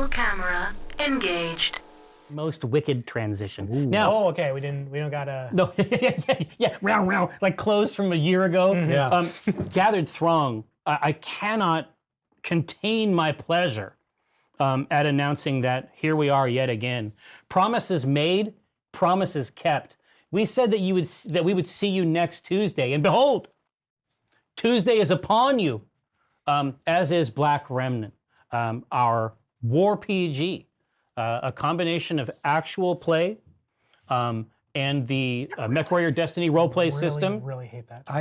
Internal camera engaged. Most wicked transition. Ooh. Now, Oh, okay. We don't gotta. no, yeah, round, like closed from a year ago. Yeah. Gathered throng. I cannot contain my pleasure at announcing that here we are yet again. Promises made, promises kept. We said that we would see you next Tuesday, and behold, Tuesday is upon you, as is Black Remnant, our war PG. A combination of actual play and the Mechwarrior Destiny roleplay system. Really hate that term.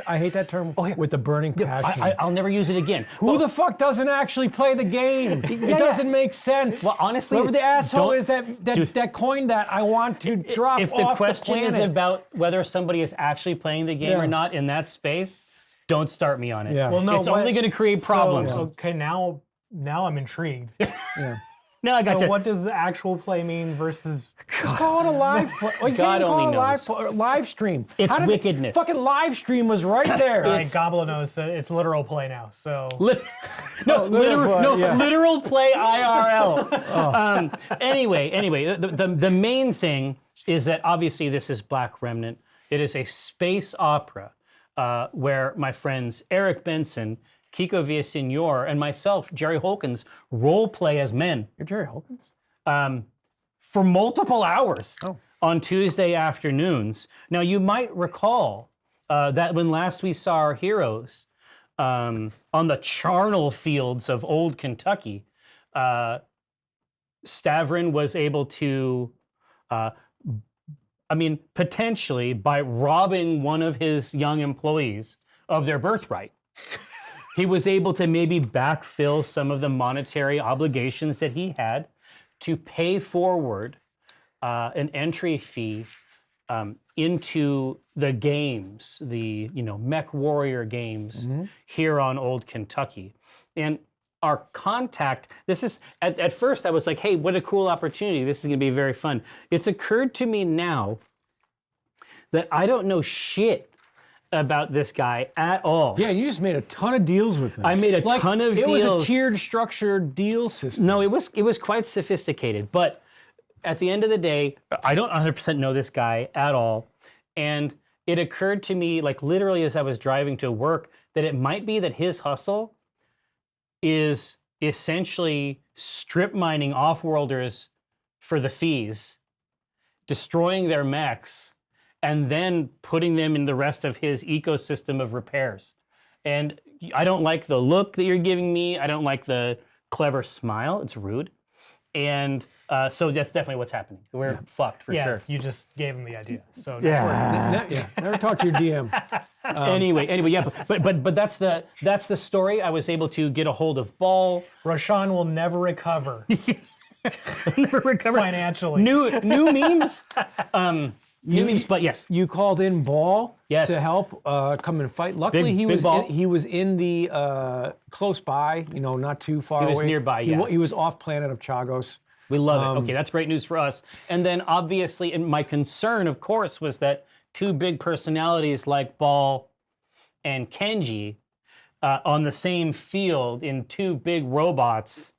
I hate that term with the burning passion. I'll never use it again. Who the fuck doesn't actually play the game? It doesn't make sense. Well, honestly, whoever the asshole is that coined that, I want to drop if off the question the is planet. about whether somebody is actually playing the game or not in that space, don't start me on it. Yeah. Well, no, it's only going to create problems. So, okay, now I'm intrigued. Yeah. No, I got So you. what does the actual play mean versus? Just call it a live play. Well, you God can't only call it a live stream. It's How did wickedness. Fucking live stream was right there. All right, Goblin knows it's literal play now. So Literal play IRL. Anyway, the main thing is that obviously this is Black Remnant. It is a space opera where my friends Eric Benson, Kiko Villasenor, and myself, Jerry Holkins, role play as men. You're Jerry Holkins? For multiple hours on Tuesday afternoons. Now, you might recall that when last we saw our heroes on the charnel fields of old Kentucky, Stavrin was able to, potentially by robbing one of his young employees of their birthright, he was able to maybe backfill some of the monetary obligations that he had to pay forward an entry fee into the games, the Mechwarrior games here on Old Kentucky. And our contact, this is, at first I was like, hey, what a cool opportunity. This is gonna be very fun. It's occurred to me now that I don't know shit about this guy at all. Yeah, you just made a ton of deals with him. I made a ton of deals. It was a tiered structured deal system. No, it was quite sophisticated, but at the end of the day, I don't 100% know this guy at all. And it occurred to me, like literally as I was driving to work, that it might be that his hustle is essentially strip mining off-worlders for the fees, destroying their mechs, and then putting them in the rest of his ecosystem of repairs. And I don't like the look that you're giving me. I don't like the clever smile. It's rude. And so that's definitely what's happening. We're fucked for sure. You just gave him the idea. So Never talk to your DM. Anyway, yeah, but that's the story. I was able to get a hold of Ball. Roshan will never recover Never recover financially. New memes. New memes, but yes. You called in Ball Yes. to help come and fight. Luckily, Big Ball. he was in the close by, not too far away. He was nearby, yeah. He was off planet of Chagos. We love it. Okay, that's great news for us. And then obviously, and my concern, of course, was that two big personalities like Ball and Kenji on the same field in two big robots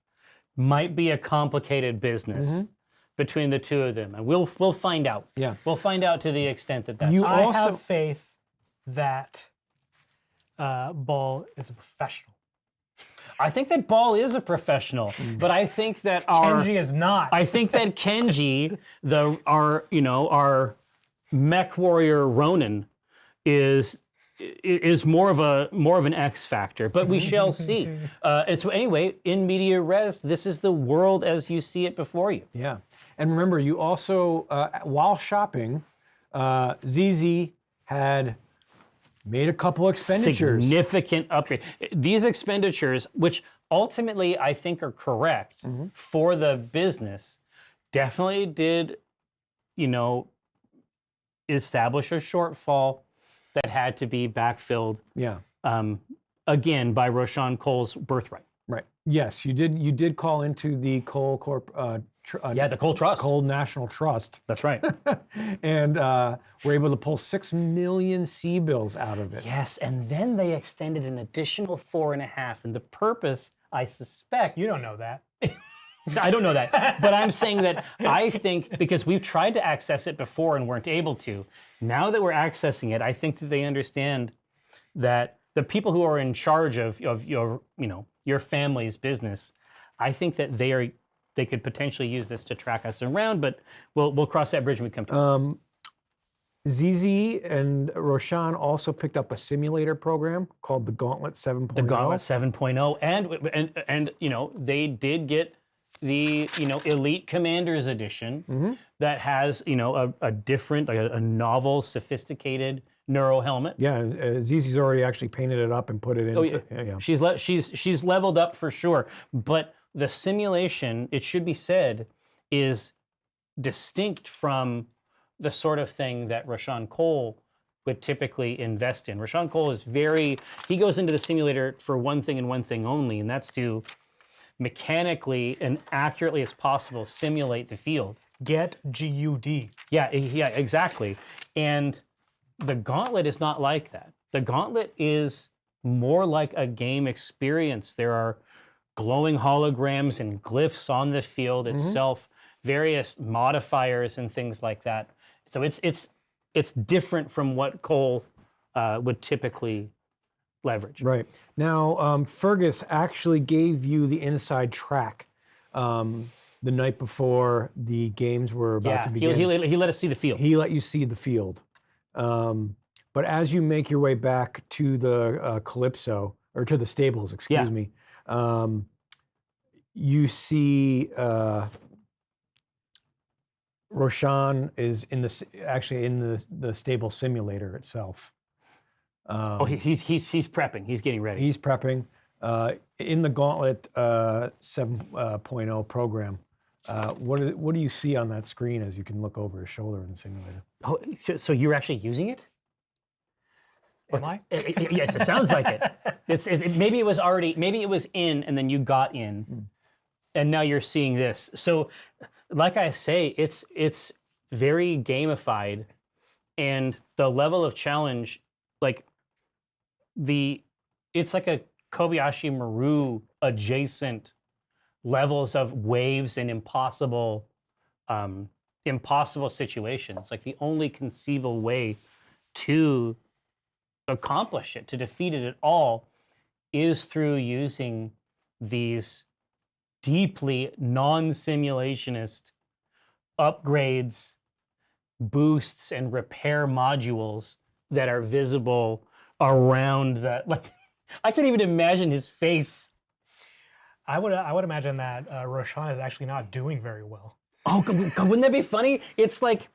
might be a complicated business between the two of them. And we'll find out. Yeah. We'll find out to the extent that that's I have faith that Ball is a professional. I think that Ball is a professional, but I think that Kenji is not. I think that Kenji, our Mechwarrior Ronin, is more of an X factor. But we shall see. And so anyway, in media res, this is the world as you see it before you. Yeah. And remember, you also, while shopping, ZZ had made a couple expenditures. Significant upgrade. These expenditures, which ultimately I think are correct for the business, definitely did, establish a shortfall that had to be backfilled. Yeah. Again, by Roshan Cole's birthright. Right. Yes, you did. You did call into the Coal Corp. The Coal Trust. Coal National Trust. That's right. And we're able to pull 6 million C-bills out of it. Yes, and then they extended an additional 4.5, and the purpose, I suspect, You don't know that. I don't know that, but I'm saying that I think because we've tried to access it before and weren't able to. Now that we're accessing it, I think that they understand that the people who are in charge of your your family's business, I think that they could potentially use this to track us around. But we'll cross that bridge when we come to it. ZZ and Roshan also picked up a simulator program called the Gauntlet 7.0. The Gauntlet 7.0, and they did get the Elite Commanders edition that has a different, a novel, sophisticated neuro helmet. Yeah, and ZZ's already actually painted it up and put it in. Oh yeah, she's leveled up for sure. But the simulation, it should be said, is distinct from the sort of thing that Roshan Cole would typically invest in. Roshan Cole is he goes into the simulator for one thing and one thing only, and that's to mechanically and accurately as possible simulate the field. Get GUD. Yeah, exactly. And the Gauntlet is not like that. The Gauntlet is more like a game experience. There are glowing holograms and glyphs on the field itself, various modifiers and things like that. So it's different from what Cole would typically leverage. Right. Now, Fergus actually gave you the inside track the night before the games were about to begin. He let us see the field. He let you see the field. But as you make your way back to the Calypso, or to the stables, excuse me, you see Roshan is actually in the stable simulator itself. He's prepping. He's getting ready. He's prepping in the Gauntlet 7.0 program. What do you see on that screen as you can look over his shoulder in the simulator? Oh, so you're actually using it? Am I? Yes, it sounds like it. Maybe it was in, and then you got in, and now you're seeing this. So, like I say, it's very gamified, and the level of challenge, it's like a Kobayashi Maru adjacent levels of waves and impossible situations. Like the only conceivable way to accomplish it, to defeat it at all, is through using these deeply non-simulationist upgrades, boosts, and repair modules that are visible around that. Like, I can't even imagine his face. I would imagine that Roshan is actually not doing very well. Oh, wouldn't that be funny? It's like,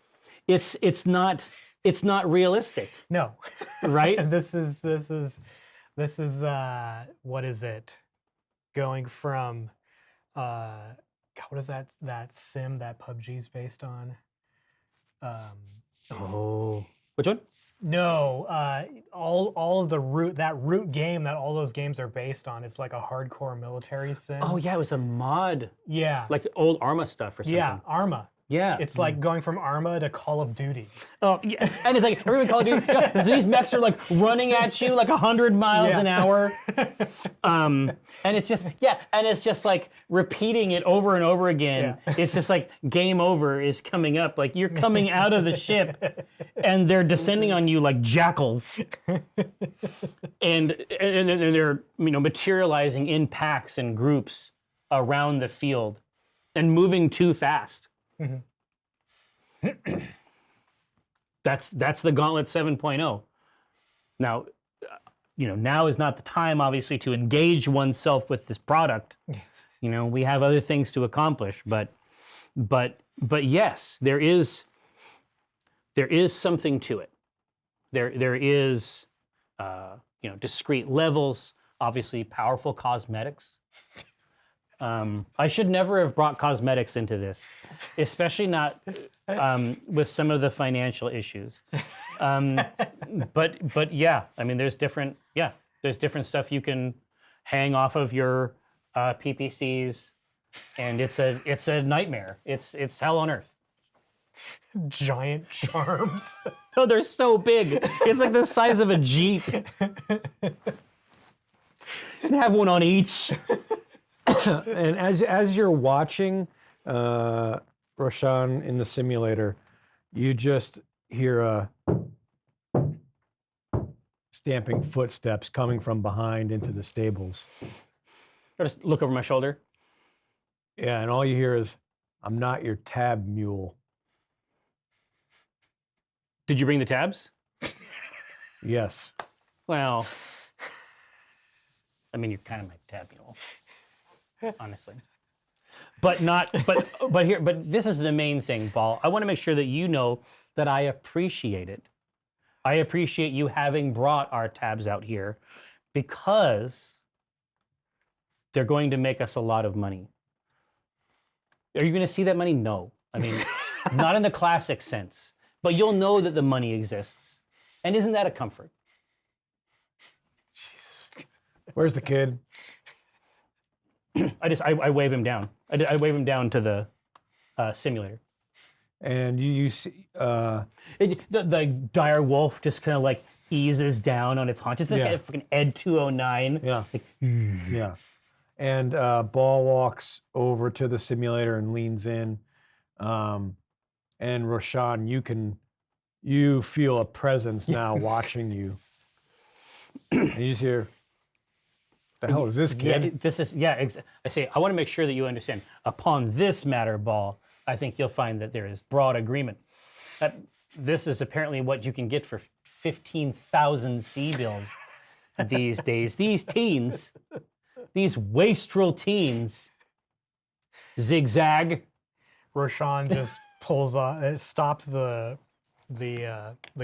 it's not realistic. No, right? And this is what is it? Going from God, what is that sim that PUBG's based on? Which one? No, all of the root game that all those games are based on. It's like a hardcore military sim. Oh yeah, it was a mod. Yeah, like old Arma stuff or something. Yeah, Arma. Yeah. It's like going from Arma to Call of Duty. Oh, yeah. And it's like, everybody Call of Duty, these mechs are like running at you like 100 miles an hour. And it's just like repeating it over and over again. Yeah. It's just like game over is coming up. Like you're coming out of the ship and they're descending on you like jackals. and they're materializing in packs and groups around the field and moving too fast. Mm-hmm. That's the Gauntlet 7.0. Now, now is not the time, obviously, to engage oneself with this product. We have other things to accomplish, but yes, there is something to it. There is discrete levels, obviously powerful cosmetics. I should never have brought cosmetics into this, especially not with some of the financial issues. But yeah, I mean, there's different stuff you can hang off of your PPCs, and it's a nightmare. It's hell on earth. Giant charms. Oh, they're so big. It's like the size of a Jeep. You can have one on each. And as you're watching Roshan in the simulator, you just hear a stamping footsteps coming from behind into the stables. I just look over my shoulder. Yeah, and all you hear is, "I'm not your tab mule." Did you bring the tabs? Yes. Well, I mean, you're kind of my tab mule, honestly. But this is the main thing, Ball. I want to make sure that you know that I appreciate it. I appreciate you having brought our tabs out here because they're going to make us a lot of money. Are you going to see that money? No. I mean, not in the classic sense, but you'll know that the money exists. And isn't that a comfort? Where's the kid? I wave him down. I wave him down to the simulator. And you see, The dire wolf just kind of like eases down on its haunches. It's Yeah. kind of fucking Ed 209. yeah, Like, yeah. And Ball walks over to the simulator and leans in. And Roshan, you feel a presence now watching you. And you just hear, "The hell is this kid?" I say, I want to make sure that you understand. Upon this matter, Ball, I think you'll find that there is broad agreement. That this is apparently what you can get for 15,000 C-bills these days. These teens, these wastrel teens, zigzag. Roshan just pulls off, stops the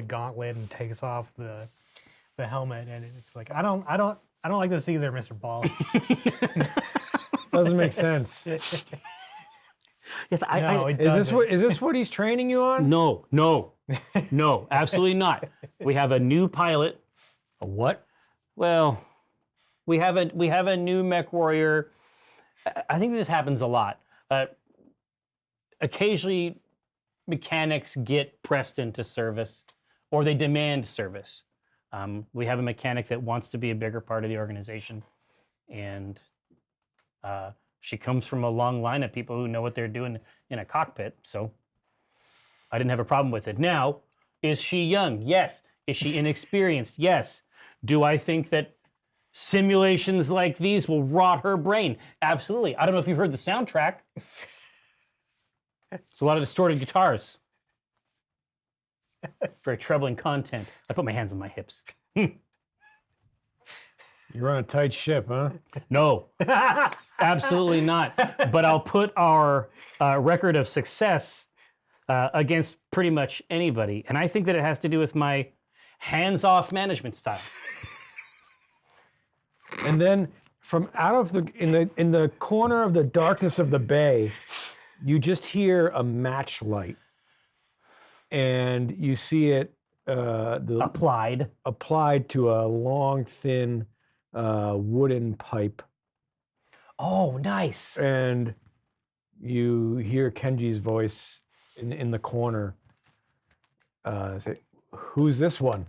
gauntlet and takes off the helmet, and it's like, I don't like this either, Mr. Ball. Doesn't make sense. Yes, No, it Is doesn't. this what he's training you on? No, absolutely not. We have a new pilot. A what? Well, we have a new Mechwarrior. I think this happens a lot. Occasionally, mechanics get pressed into service, or they demand service. We have a mechanic that wants to be a bigger part of the organization, and she comes from a long line of people who know what they're doing in a cockpit. So I didn't have a problem with it. Now, is she young? Yes. Is she inexperienced? Yes. Do I think that simulations like these will rot her brain? Absolutely. I don't know if you've heard the soundtrack. It's a lot of distorted guitars. Very troubling content. I put my hands on my hips. You're on a tight ship, huh? No, absolutely not. But I'll put our record of success against pretty much anybody. And I think that it has to do with my hands-off management style. And then from out of in the corner of the darkness of the bay, you just hear a match light, and you see it applied to a long, thin wooden pipe. Oh, nice. And you hear Kenji's voice in the corner say, "Who's this one?"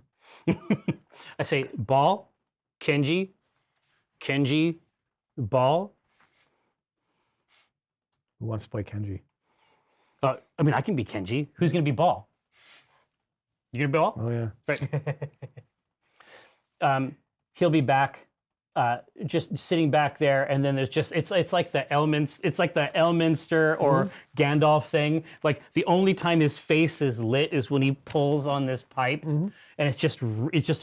I say, Ball, Kenji, Ball. Who wants to play Kenji? I mean, I can be Kenji. Who's going to be Ball? You going to be Ball? Oh yeah. Right. He'll be back, just sitting back there, and then there's just it's like the Elminster or Gandalf thing. Like the only time his face is lit is when he pulls on this pipe, and it's just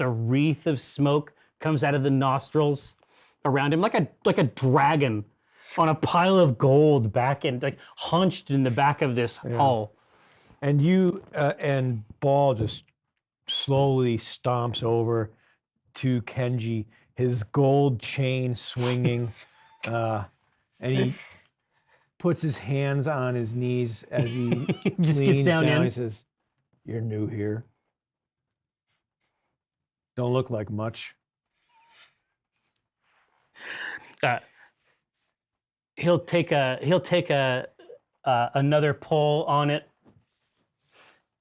a wreath of smoke comes out of the nostrils around him, like a dragon on a pile of gold back in, like hunched in the back of this hull. And you and Ball just slowly stomps over to Kenji, his gold chain swinging, and he puts his hands on his knees as he Just leans gets down in. He says, "You're new here. Don't look like much." He'll take another pull on it,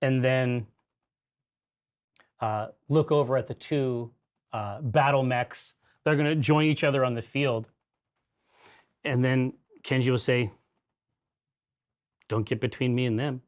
and then look over at the two battle mechs. They're going to join each other on the field, And then Kenji will say, "Don't get between me and them."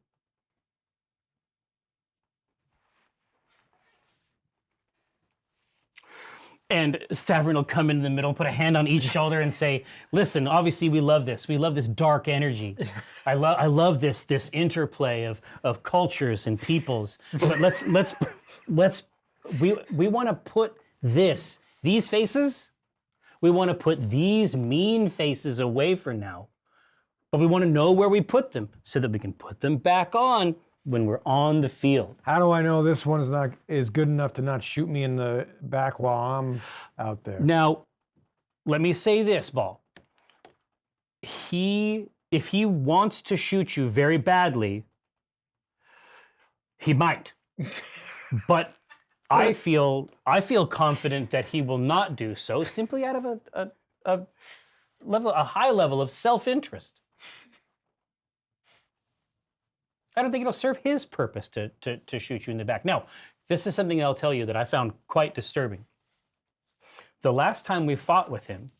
And Stavrin will come in the middle, put a hand on each shoulder, and say, "Listen, obviously we love this. We love this dark energy. I love this interplay of cultures and peoples. But we want to put these faces. We want to put these mean faces away for now. But we want to know where we put them so that we can put them back on when we're on the field." How do I know this one's is good enough to not shoot me in the back while I'm out there? Now, let me say this, Ball. If he wants to shoot you very badly, he might. But I feel confident that he will not do so, simply out of a high level of self-interest. I don't think it'll serve his purpose to shoot you in the back. Now, this is something I'll tell you that I found quite disturbing. The last time we fought with him,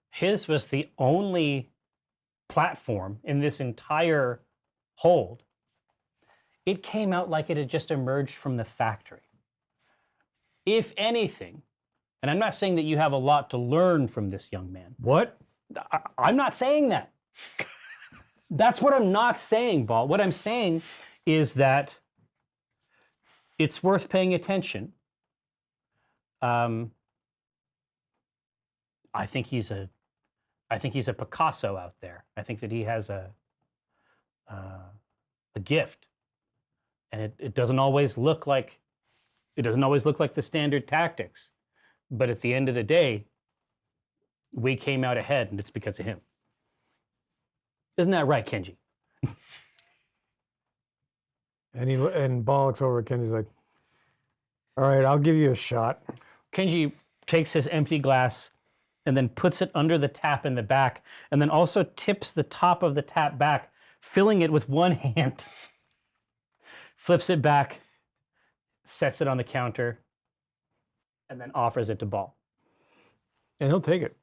his was the only platform in this entire hold. It came out like it had just emerged from the factory. If anything, and I'm not saying that you have a lot to learn from this young man. What? I'm not saying that. That's what I'm not saying, Ball. What I'm saying is that it's worth paying attention. I think he's a Picasso out there. I think that he has a gift, and it doesn't always look like the standard tactics. But at the end of the day, we came out ahead, and it's because of him. Isn't that right, Kenji? And Ball looks over at Kenji's like, "All right, I'll give you a shot." Kenji takes his empty glass and then puts it under the tap in the back, and then also tips the top of the tap back, filling it with one hand. Flips it back, sets it on the counter, and then offers it to Ball. And he'll take it.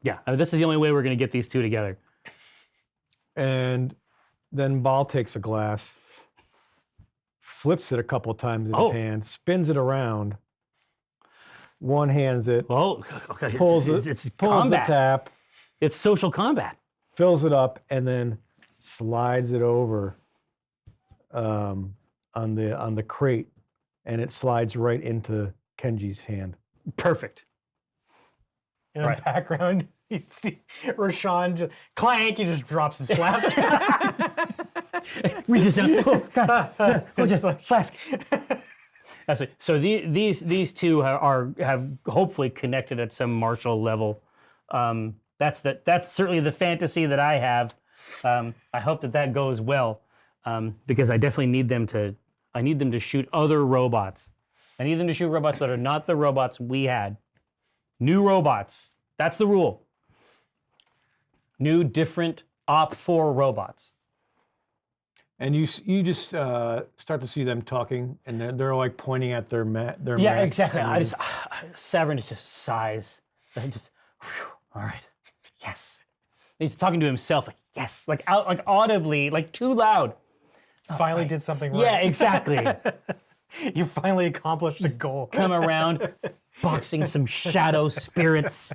Yeah, I mean, this is the only way we're going to get these two together. And then Ball takes a glass, flips it a couple times in his hand, spins it around, one hands it, Oh, okay. pulls It's the combat. tap, It's social combat. fills it up, and then slides it over on the crate, and it slides right into Kenji's hand. Perfect. In Right. the background, you see Rashawn just clank. He just drops his flask. Reaches down. Oh, God. Oh, just flask. Absolutely. So these two have hopefully connected at some martial level. That's certainly the fantasy that I have. I hope that goes well, because I definitely need them to shoot other robots. I need them to shoot robots that are not the robots we had. New robots. That's the rule. New, different OP4 robots. And you just start to see them talking, and they're like pointing at their Yeah, mechs, exactly. and Savrin just sighs. And just, whew, all right, yes. He's talking to himself, like yes, like out, like audibly, like too loud. Finally did something right. Yeah, exactly. You finally accomplished a goal. Come around, boxing some shadow spirits.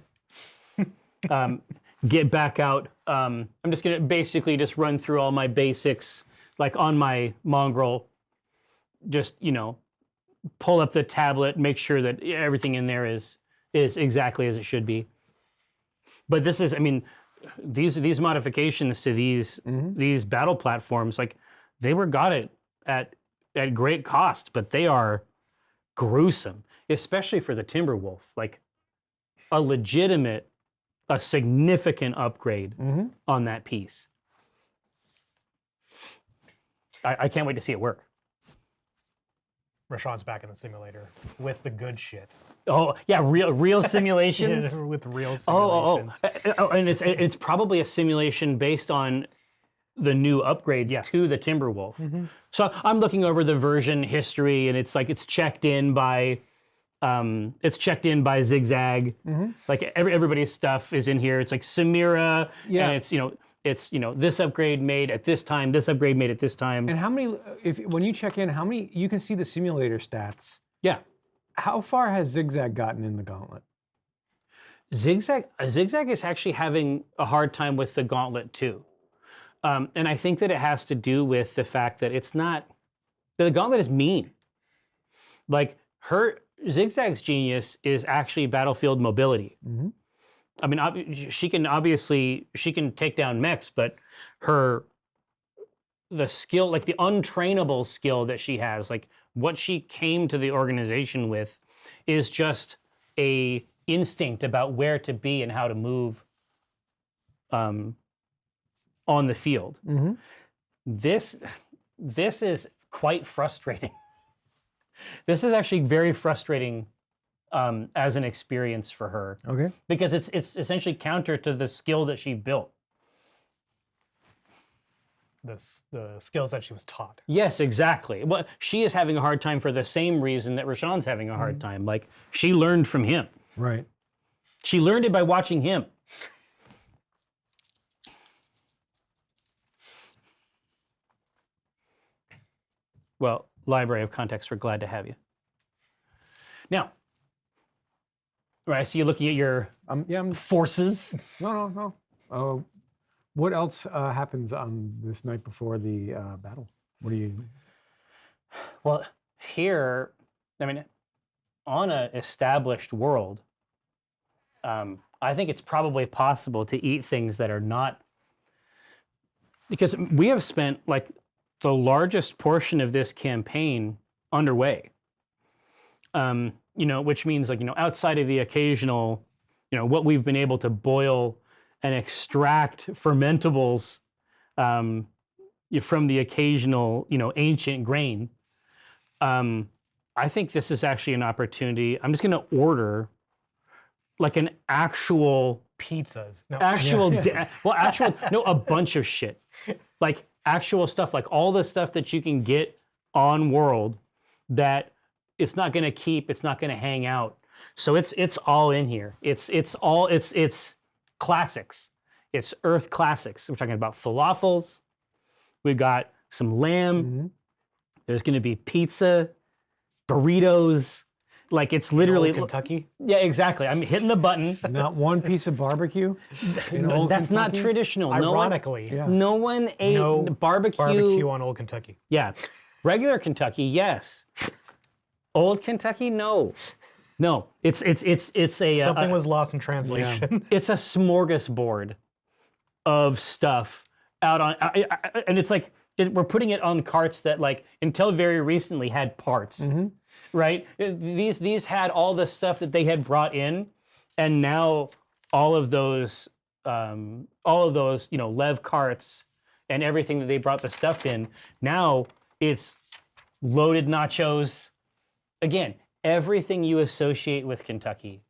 Get back out. I'm just gonna basically just run through all my basics, like on my mongrel. Just pull up the tablet, make sure that everything in there is exactly as it should be. But this is, I mean, these modifications to these battle platforms, like they were got at great cost, but they are gruesome, especially for the Timberwolf. Like a significant upgrade on that piece. I can't wait to see it work. Rashawn's back in the simulator with the good shit. Oh yeah, real simulations. With real Oh, simulations. And it's probably a simulation based on the new upgrades to the Timberwolf. So I'm looking over the version history, and it's like it's checked in by It's checked in by Zigzag. Like everybody's stuff is in here. It's like Samira, and it's this upgrade made at this time, this upgrade made at this time. And how many? When you check in, how many? You can see the simulator stats. Yeah, How far has Zigzag gotten in the gauntlet? Zigzag is actually having a hard time with the gauntlet too, and I think that it has to do with the fact that the gauntlet is mean. Like Zigzag's genius is actually battlefield mobility. I mean, she can take down mechs, but the skill, like the untrainable skill that she has, like what she came to the organization with, is just a instinct about where to be and how to move on the field. This is quite frustrating. This is actually very frustrating as an experience for her. Okay. Because it's essentially counter to the skill that she built. The skills that she was taught. Yes, exactly. Well, she is having a hard time for the same reason that Rashawn's having a hard time. Like, she learned from him. Right. She learned it by watching him. Well, Library of Context, we're glad to have you. Now, right, I see you looking at your forces. No. What else happens on this night before the battle? What do you? Well, here, I mean, on an established world, I think it's probably possible to eat things that are not, because we have spent like the largest portion of this campaign underway. Which means like, outside of the occasional, what we've been able to boil and extract fermentables from the occasional, ancient grain. I think this is actually an opportunity. I'm just going to order like an actual Pizzas. No. a bunch of shit. Like actual stuff, like all the stuff that you can get on world that it's not going to hang out. So it's all in here. It's classics. It's Earth classics. We're talking about falafels. We've got some lamb. There's going to be pizza, burritos. Like it's literally Kentucky. Yeah, exactly. I'm hitting the button. Not one piece of barbecue. That's not traditional. Ironically, no one ate barbecue on Old Kentucky. Yeah, regular Kentucky, yes. Old Kentucky, no. It's a Something was lost in translation. It's a smorgasbord of stuff out on, and it's like we're putting it on carts that like until very recently had parts, right? These had all the stuff that they had brought in, and now all of those Lev carts and everything that they brought the stuff in. Now it's loaded nachos. Again, everything you associate with Kentucky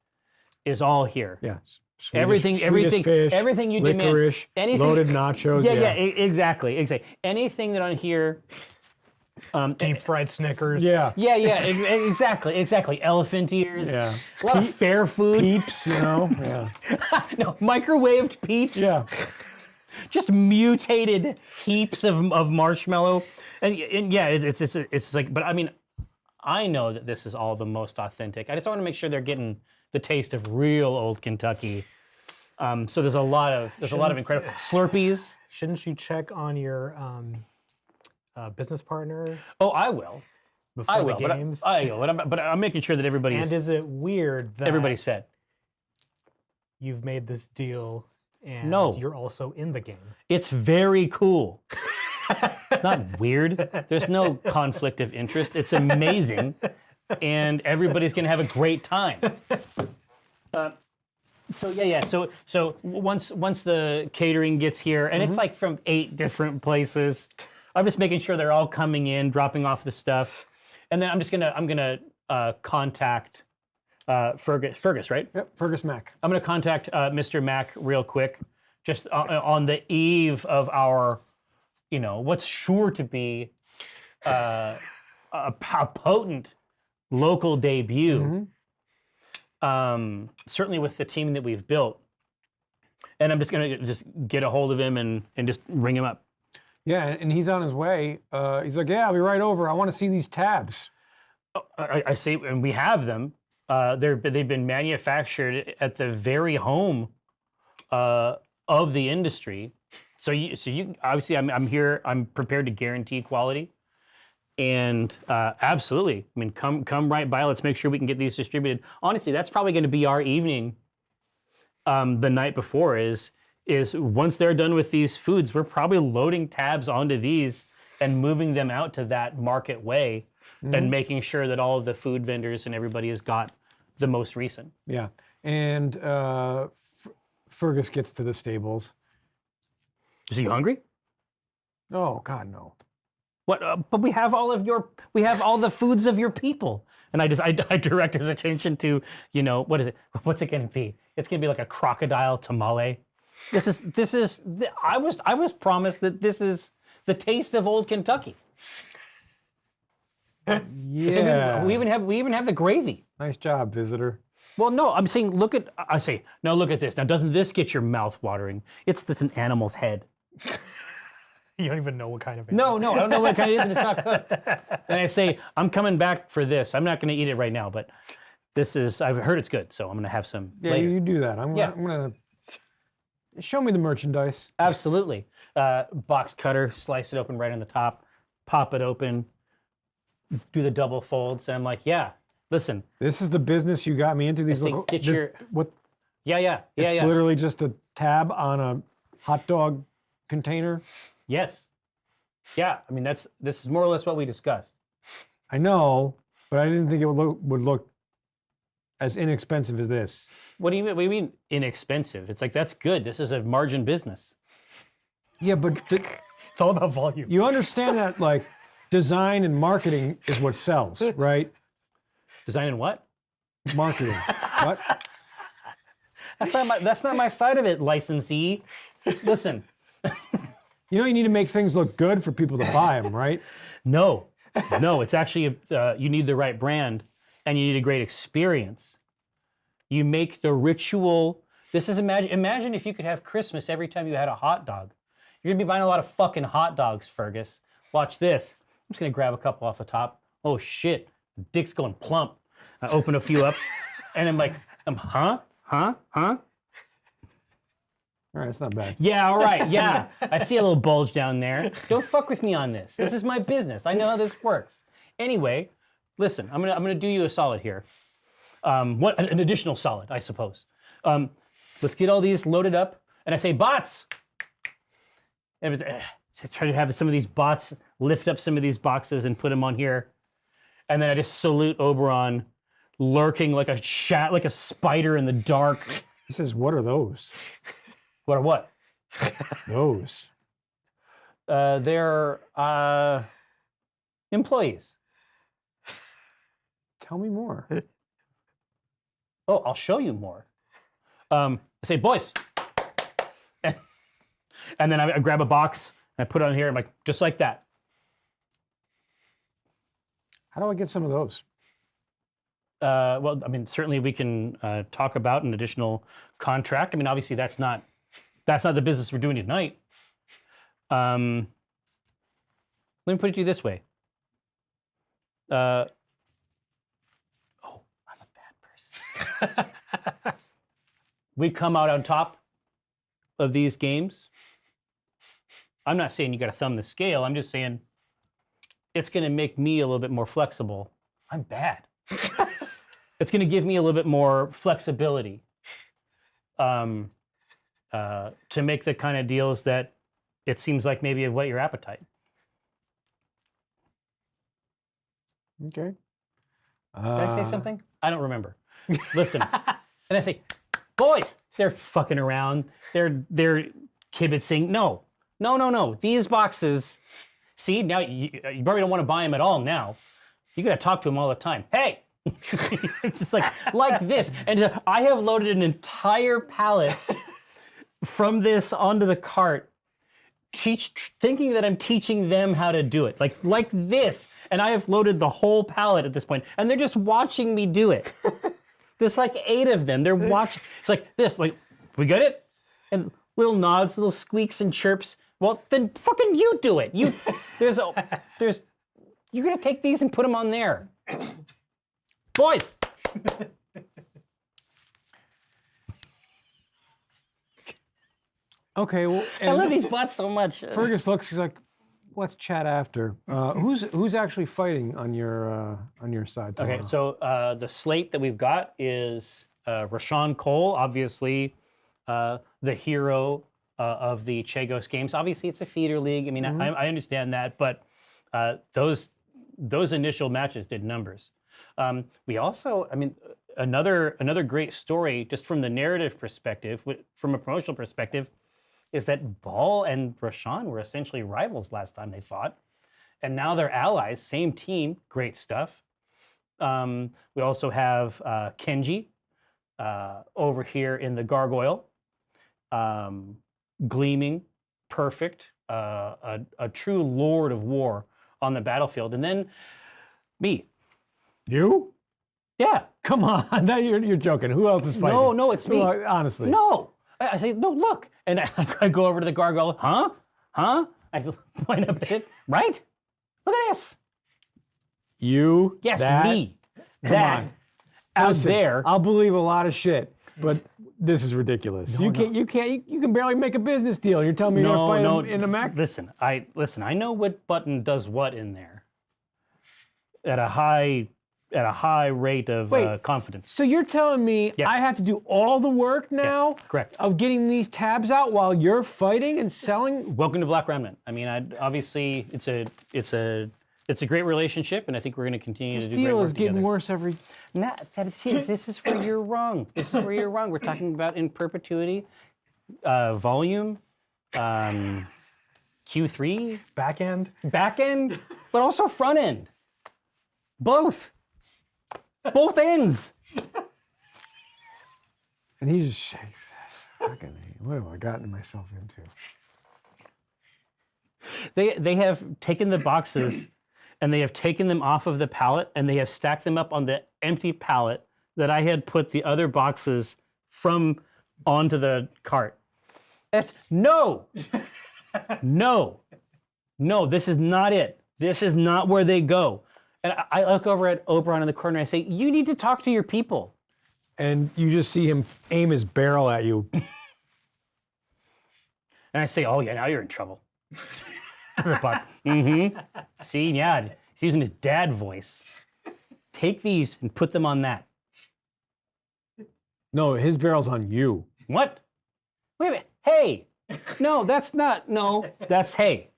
is all here. Yes. Everything you licorice, demand, anything, loaded nachos. Exactly. Anything that on here, Deep fried Snickers. exactly. Elephant ears. Yeah. A lot of fair food. Peeps, No, microwaved Peeps. Yeah. Just mutated heaps of marshmallow, and it's like, but I mean, I know that this is all the most authentic. I just want to make sure they're getting the taste of real old Kentucky. So there's a lot of incredible Slurpees. Shouldn't you check on your business partner? Oh, I will. Before the games. But I'm making sure that everybody's. And is it weird that everybody's fed? You've made this deal, and you're also in the game. It's very cool. It's not weird. There's no conflict of interest. It's amazing, and everybody's gonna have a great time. So once the catering gets here, and it's like from 8 different places, I'm just making sure they're all coming in, dropping off the stuff, and then I'm gonna contact Fergus, right? Yep. Fergus Mac. I'm gonna contact Mr. Mac real quick, just on the eve of our, what's sure to be a potent local debut certainly with the team that we've built. And I'm just going to just get a hold of him and just ring him up. Yeah, and he's on his way. He's like, yeah, I'll be right over. I want to see these tabs. I say, and we have them. They've been manufactured at the very home of the industry. So you obviously, I'm here. I'm prepared to guarantee quality, and absolutely. I mean, come right by. Let's make sure we can get these distributed. Honestly, that's probably going to be our evening. The night before is once they're done with these foods, we're probably loading tabs onto these and moving them out to that market way, and making sure that all of the food vendors and everybody has got the most recent. Yeah, and Fergus gets to the stables. Is he hungry? Oh God, no. What? But we have all the foods of your people. And I direct his attention to, what is it? What's it going to be? It's going to be like a crocodile tamale. I was promised that this is the taste of old Kentucky. Yeah. We even have the gravy. Nice job, visitor. Well, no, I'm saying look at this. Now, doesn't this get your mouth watering? It's just an animal's head. You don't even know what kind of No, I don't know what kind it is, and it's not good. And I say, I'm coming back for this. I'm not going to eat it right now, but I've heard it's good, so I'm going to have some Yeah, later. you do that. I'm gonna show me the merchandise. Absolutely. Box cutter, slice it open right on the top, pop it open, do the double folds, and I'm like, yeah, listen. This is the business you got me into. These little. What? Yeah. It's literally just a tab on a hot dog container. Yes. Yeah. I mean, this is more or less what we discussed. I know, but I didn't think it would look as inexpensive as this. What do you mean? What do you mean inexpensive? It's like, that's good. This is a margin business. Yeah, but It's all about volume. you understand that like design and marketing is what sells, right? Design and what? Marketing. What? That's not my side of it, licensee. Listen. You need to make things look good for people to buy them, right? No, it's actually, you need the right brand and you need a great experience. You make the ritual. Imagine if you could have Christmas every time you had a hot dog. You're gonna be buying a lot of fucking hot dogs, Fergus. Watch this. I'm just gonna grab a couple off the top. Oh shit, dick's going plump. I open a few up and I'm like, huh? All right, it's not bad. Yeah, all right, yeah. I see a little bulge down there. Don't fuck with me on this. This is my business. I know how this works. Anyway, listen, I'm gonna do you a solid here. An additional solid, I suppose. Let's get all these loaded up. And I say, bots! And I try to have some of these bots lift up some of these boxes and put them on here. And then I just salute Oberon, lurking like a spider in the dark. He says, what are those? What are what? Those. They're employees. Tell me more. Oh, I'll show you more. I say, boys. And then I grab a box and I put it on here. I'm like, just like that. How do I get some of those? Well, I mean, certainly we can talk about an additional contract. I mean, obviously that's not the business we're doing tonight. Let me put it to you this way. Oh, I'm a bad person. We come out on top of these games. I'm not saying you got to thumb the scale. I'm just saying it's going to make me a little bit more flexible. I'm bad. It's going to give me a little bit more flexibility to make the kind of deals that it seems like maybe have whet your appetite. Okay. Did I say something? I don't remember. Listen, and I say, boys, they're fucking around. They're kibitzing. No. These boxes. See, now you probably don't want to buy them at all now. You got to talk to them all the time. Hey, just like this. And I have loaded an entire pallet from this onto the cart, thinking that I'm teaching them how to do it, like this. And I have loaded the whole pallet at this point, and they're just watching me do it. There's like 8 of them. They're watching. It's like this. Like, we get it? And little nods, little squeaks and chirps. Well, then fucking you do it. You're gonna take these and put them on there, boys. Okay, well, I love these bots so much. Fergus looks. He's like, "Let's chat after." Who's actually fighting on your side? Okay, tomorrow? so the slate that we've got is Rashawn Cole, obviously the hero of the Chagos games. Obviously, it's a feeder league. I mean, I understand that, but those initial matches did numbers. We also, I mean, another great story, just from the narrative perspective, from a promotional perspective, is that Ball and Rashawn were essentially rivals last time they fought, and now they're allies, same team, great stuff. We also have Kenji over here in the Gargoyle, gleaming, perfect, a true lord of war on the battlefield, and then me. You? Yeah. Come on, now you're joking. Who else is fighting? No, it's me. Well, honestly. No. I say, no, look. And I go over to the Gargoyle. Huh? I point up at it. Right? Look at this. You? Yes, that? me. Come That. on. Out Listen, there. I'll believe a lot of shit, but this is ridiculous. You can barely make a business deal. You're telling me you're gonna fight him in a mech? Listen, I know what button does what in there. At a high rate of confidence. So you're telling me Yes. I have to do all the work now correct. of getting these tabs out while you're fighting and selling? Welcome to Black Remnant. I mean, obviously it's a great relationship, and I think we're going to continue to do great Deal work is getting together. worse every. No, this is where you're wrong. This is where you're wrong. We're talking about in perpetuity, volume, Q3, Back end. back end, but also front end. Both ends. And he just shakes. Fucking, what have I gotten myself into? They have taken the boxes and they have taken them off of the pallet and they have stacked them up on the empty pallet that I had put the other boxes from onto the cart. No, this is not it. This is not where they go. And I look over at Oberon in the corner and I say, you need to talk to your people. And you just see him aim his barrel at you. And I say, oh yeah, now you're in trouble. See, yeah, he's using his dad voice. Take these and put them on that. No, his barrel's on you. What? Wait a minute. Hey. No, that's not. No, that's hey.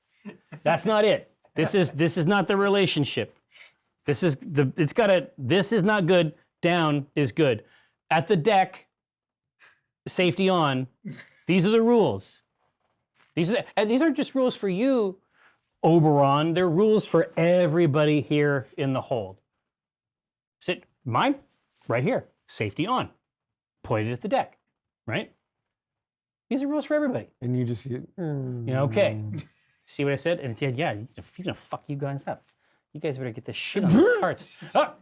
That's not it. This is not the relationship. This is this is not good. Down is good. At the deck, safety on. These are the rules. And these aren't just rules for you, Oberon. They're rules for everybody here in the hold. Sit mine, right here. Safety on. Pointed at the deck, right? These are rules for everybody. And you just see it. Okay. See what I said? And yeah, he's gonna fuck you guys up. You guys better get this shit on the carts. Oh!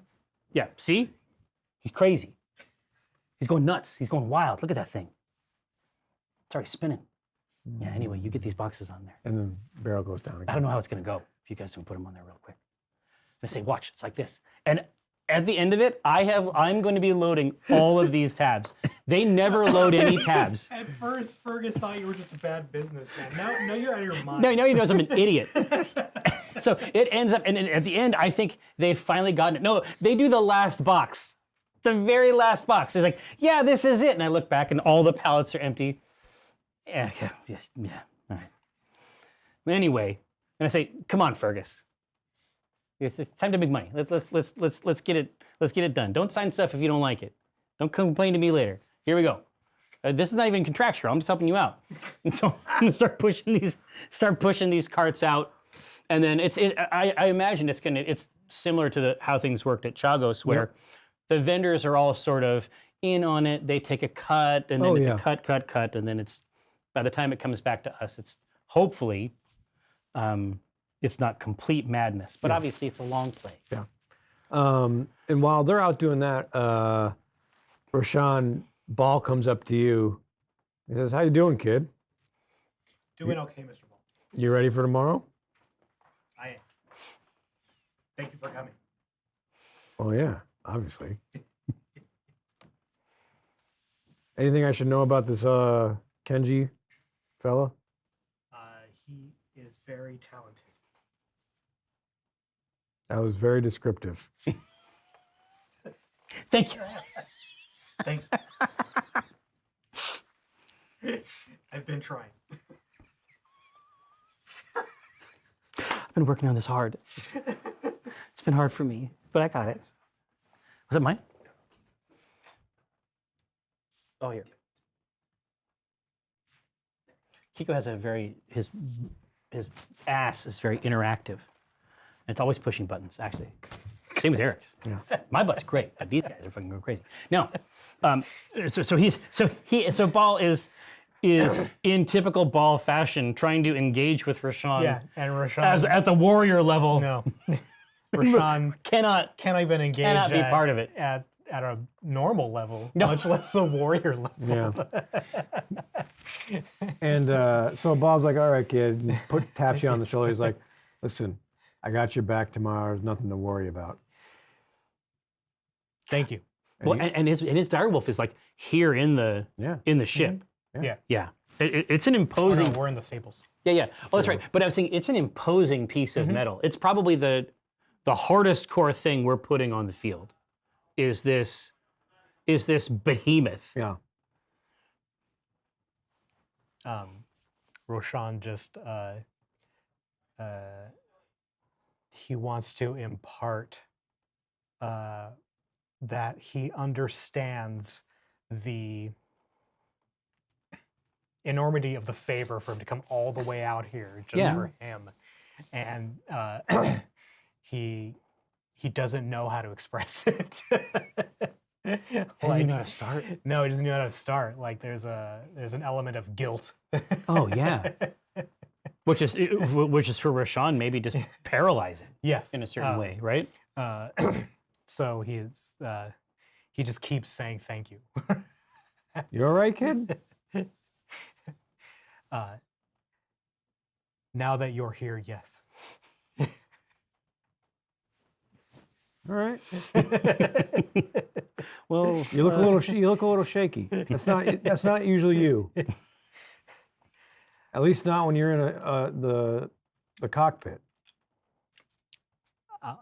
Yeah, see? He's crazy. He's going nuts. He's going wild. Look at that thing. It's already spinning. Yeah, anyway, you get these boxes on there. And then barrel goes down again. I don't know how it's gonna go if you guys don't put them on there real quick. They say, watch, it's like this. And at the end of it, I'm going to be loading all of these tabs. They never load any tabs. At first, Fergus thought you were just a bad businessman. Now you're out of your mind. Now he knows I'm an idiot. So it ends up, and at the end, I think they've finally gotten it. No, they do the last box. The very last box. It's like, yeah, this is it. And I look back and all the pallets are empty. Yeah, yes, yeah, all right. Anyway, and I say, come on, Fergus. It's time to make money. Let's get it done. Don't sign stuff if you don't like it. Don't complain to me later. Here we go. This is not even contractual. I'm just helping you out. And so I'm gonna start pushing these carts out, and then I imagine it's similar to how things worked at Chagos, where the vendors are all sort of in on it. They take a cut, and then a cut, and then it's by the time it comes back to us, it's hopefully. It's not complete madness, but obviously it's a long play. Yeah. And while they're out doing that, Roshan, Ball comes up to you. He says, "How you doing, kid? Doing okay, Mr. Ball. You ready for tomorrow?" I am. Thank you for coming. Oh yeah, obviously. Anything I should know about this Kenji fella? He is very talented. That was very descriptive. Thank you. Thank you. I've been trying. I've been working on this hard. It's been hard for me, but I got it. Was it mine? Oh, here. Kiko has his ass is very interactive. And it's always pushing buttons, actually. Same with Eric. Yeah. My butt's great, but these guys are fucking going crazy. No, so Ball is in typical Ball fashion trying to engage with Roshan. Yeah, and Roshan as at the warrior level. no, Roshan cannot even engage. cannot be part of it. At a normal level, No. much less a warrior level. Yeah. And so Ball's like, "All right, kid," and taps you on the shoulder. He's like, "Listen, I got your back tomorrow. There's nothing to worry about." Thank you. Well, and his direwolf is like here in the ship. Yeah. Yeah, it's an Oh, imposing. no, we're in the stables. Yeah. Oh, that's right. But I'm saying it's an imposing piece of metal. It's probably the hardest core thing we're putting on the field. Is this behemoth? Yeah. Roshan just he wants to impart that he understands the enormity of the favor for him to come all the way out here just for him, and he doesn't know how to express it. Doesn't he know how to start? No, he doesn't know how to start. Like there's an element of guilt. Oh yeah. Which is for Roshan maybe just paralyze it Yes, in a certain way, right? So he just keeps saying thank you. You all right, kid? Now that you're here, yes. All right. Well, You look a little shaky. That's not usually you. At least not when you're in the cockpit.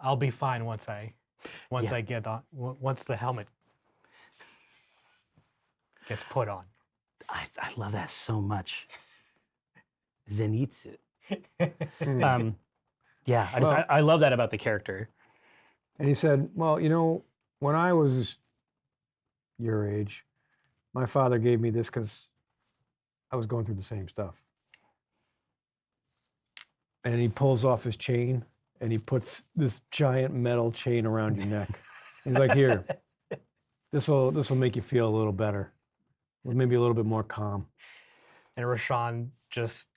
I'll be fine once I get on. Once the helmet gets put on. I love that so much. Zenitsu. Yeah, I love that about the character. And he said, "Well, when I was your age, my father gave me this because I was going through the same stuff." And he pulls off his chain and he puts this giant metal chain around your neck. He's like, "Here, this will make you feel a little better, maybe a little bit more calm." And Roshan just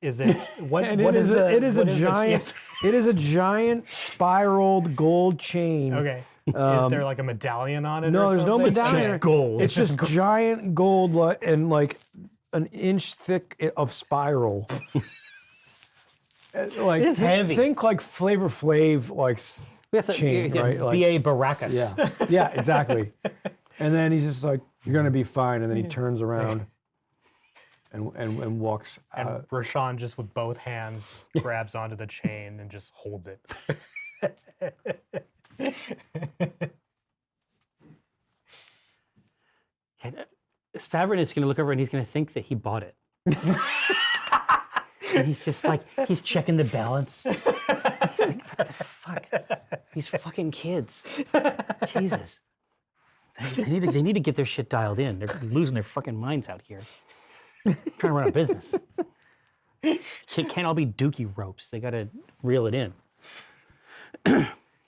is it what? And what it is a the- giant. It is a giant spiraled gold chain. Okay. Is there like a medallion on it? No, or there's no something? medallion. It's just gold. It's just giant gold and like an inch thick of spiral. Like It's heavy. Think like Flavor Flav chain, right? Like, B.A. Baracus. yeah, exactly. And then he's just like, "You're gonna be fine." And then he turns around and walks. And Roshan just with both hands grabs onto the chain and just holds it. Stavron is going to look over and he's going to think that he bought it. And he's just like, he's checking the balance. He's like, what the fuck? These fucking kids. Jesus. They need to get their shit dialed in. They're losing their fucking minds out here. Trying to run a business. Can't all be dookie ropes. They got to reel it in.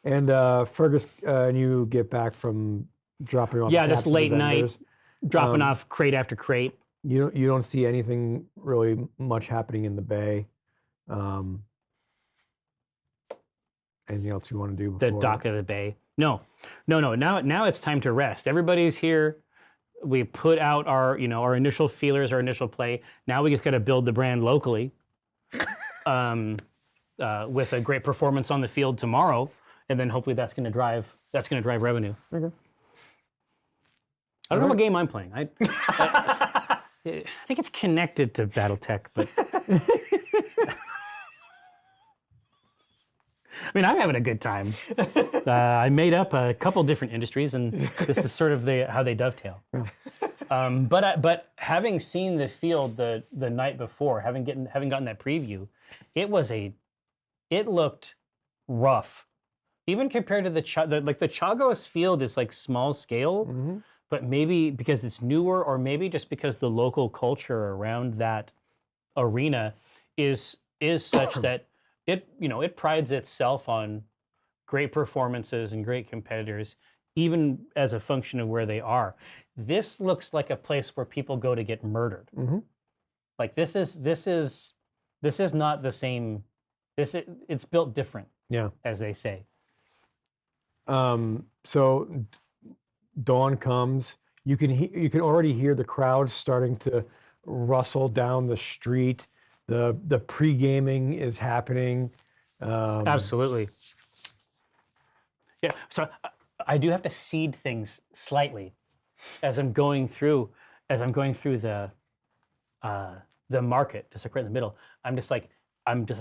And Fergus and you get back from dropping off. Yeah, the this caps to the late night, vendors. dropping off crate after crate. You don't see anything really much happening in the bay. Anything else you want to do The before? dock of the bay. No. Now it's time to rest. Everybody's here. We put out our initial feelers, our initial play. Now we just got to build the brand locally, with a great performance on the field tomorrow, and then hopefully that's going to drive revenue. Okay. I don't know what game I'm playing. I think it's connected to Battletech, but I mean, I'm having a good time. I made up a couple different industries, and this is sort of how they dovetail. But having seen the field the night before, having gotten that preview, it looked rough, even compared to the Chagos field is like small scale, but maybe because it's newer, or maybe just because the local culture around that arena is such that it prides itself on great performances and great competitors, even as a function of where they are. This looks like a place where people go to get murdered. Like this is not the same. It's built different. Yeah, as they say. So dawn comes. You can already hear the crowd starting to rustle down the street. The pre-gaming is happening. Absolutely. Yeah. So I do have to seed things slightly as I'm going through the market, just like right in the middle. I'm just like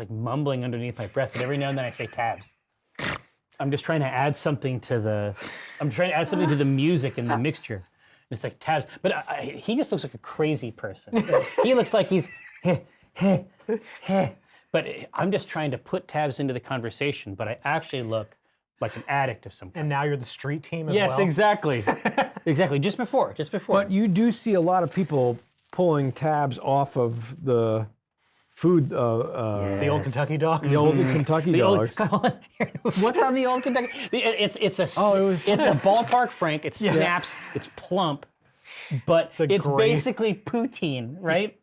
mumbling underneath my breath, but every now and then I say tabs. I'm just trying to add something to the music and the mixture. It's like tabs, but he just looks like a crazy person. He looks like he's but I'm just trying to put tabs into the conversation, but I actually look like an addict of some kind. And now you're the street team as well? Yes, exactly. Exactly, just before. But you do see a lot of people pulling tabs off of the food. The old Kentucky dogs? The old Kentucky dogs. What's on the old Kentucky? It's a ballpark Frank. It snaps, it's plump, but it's basically poutine, right?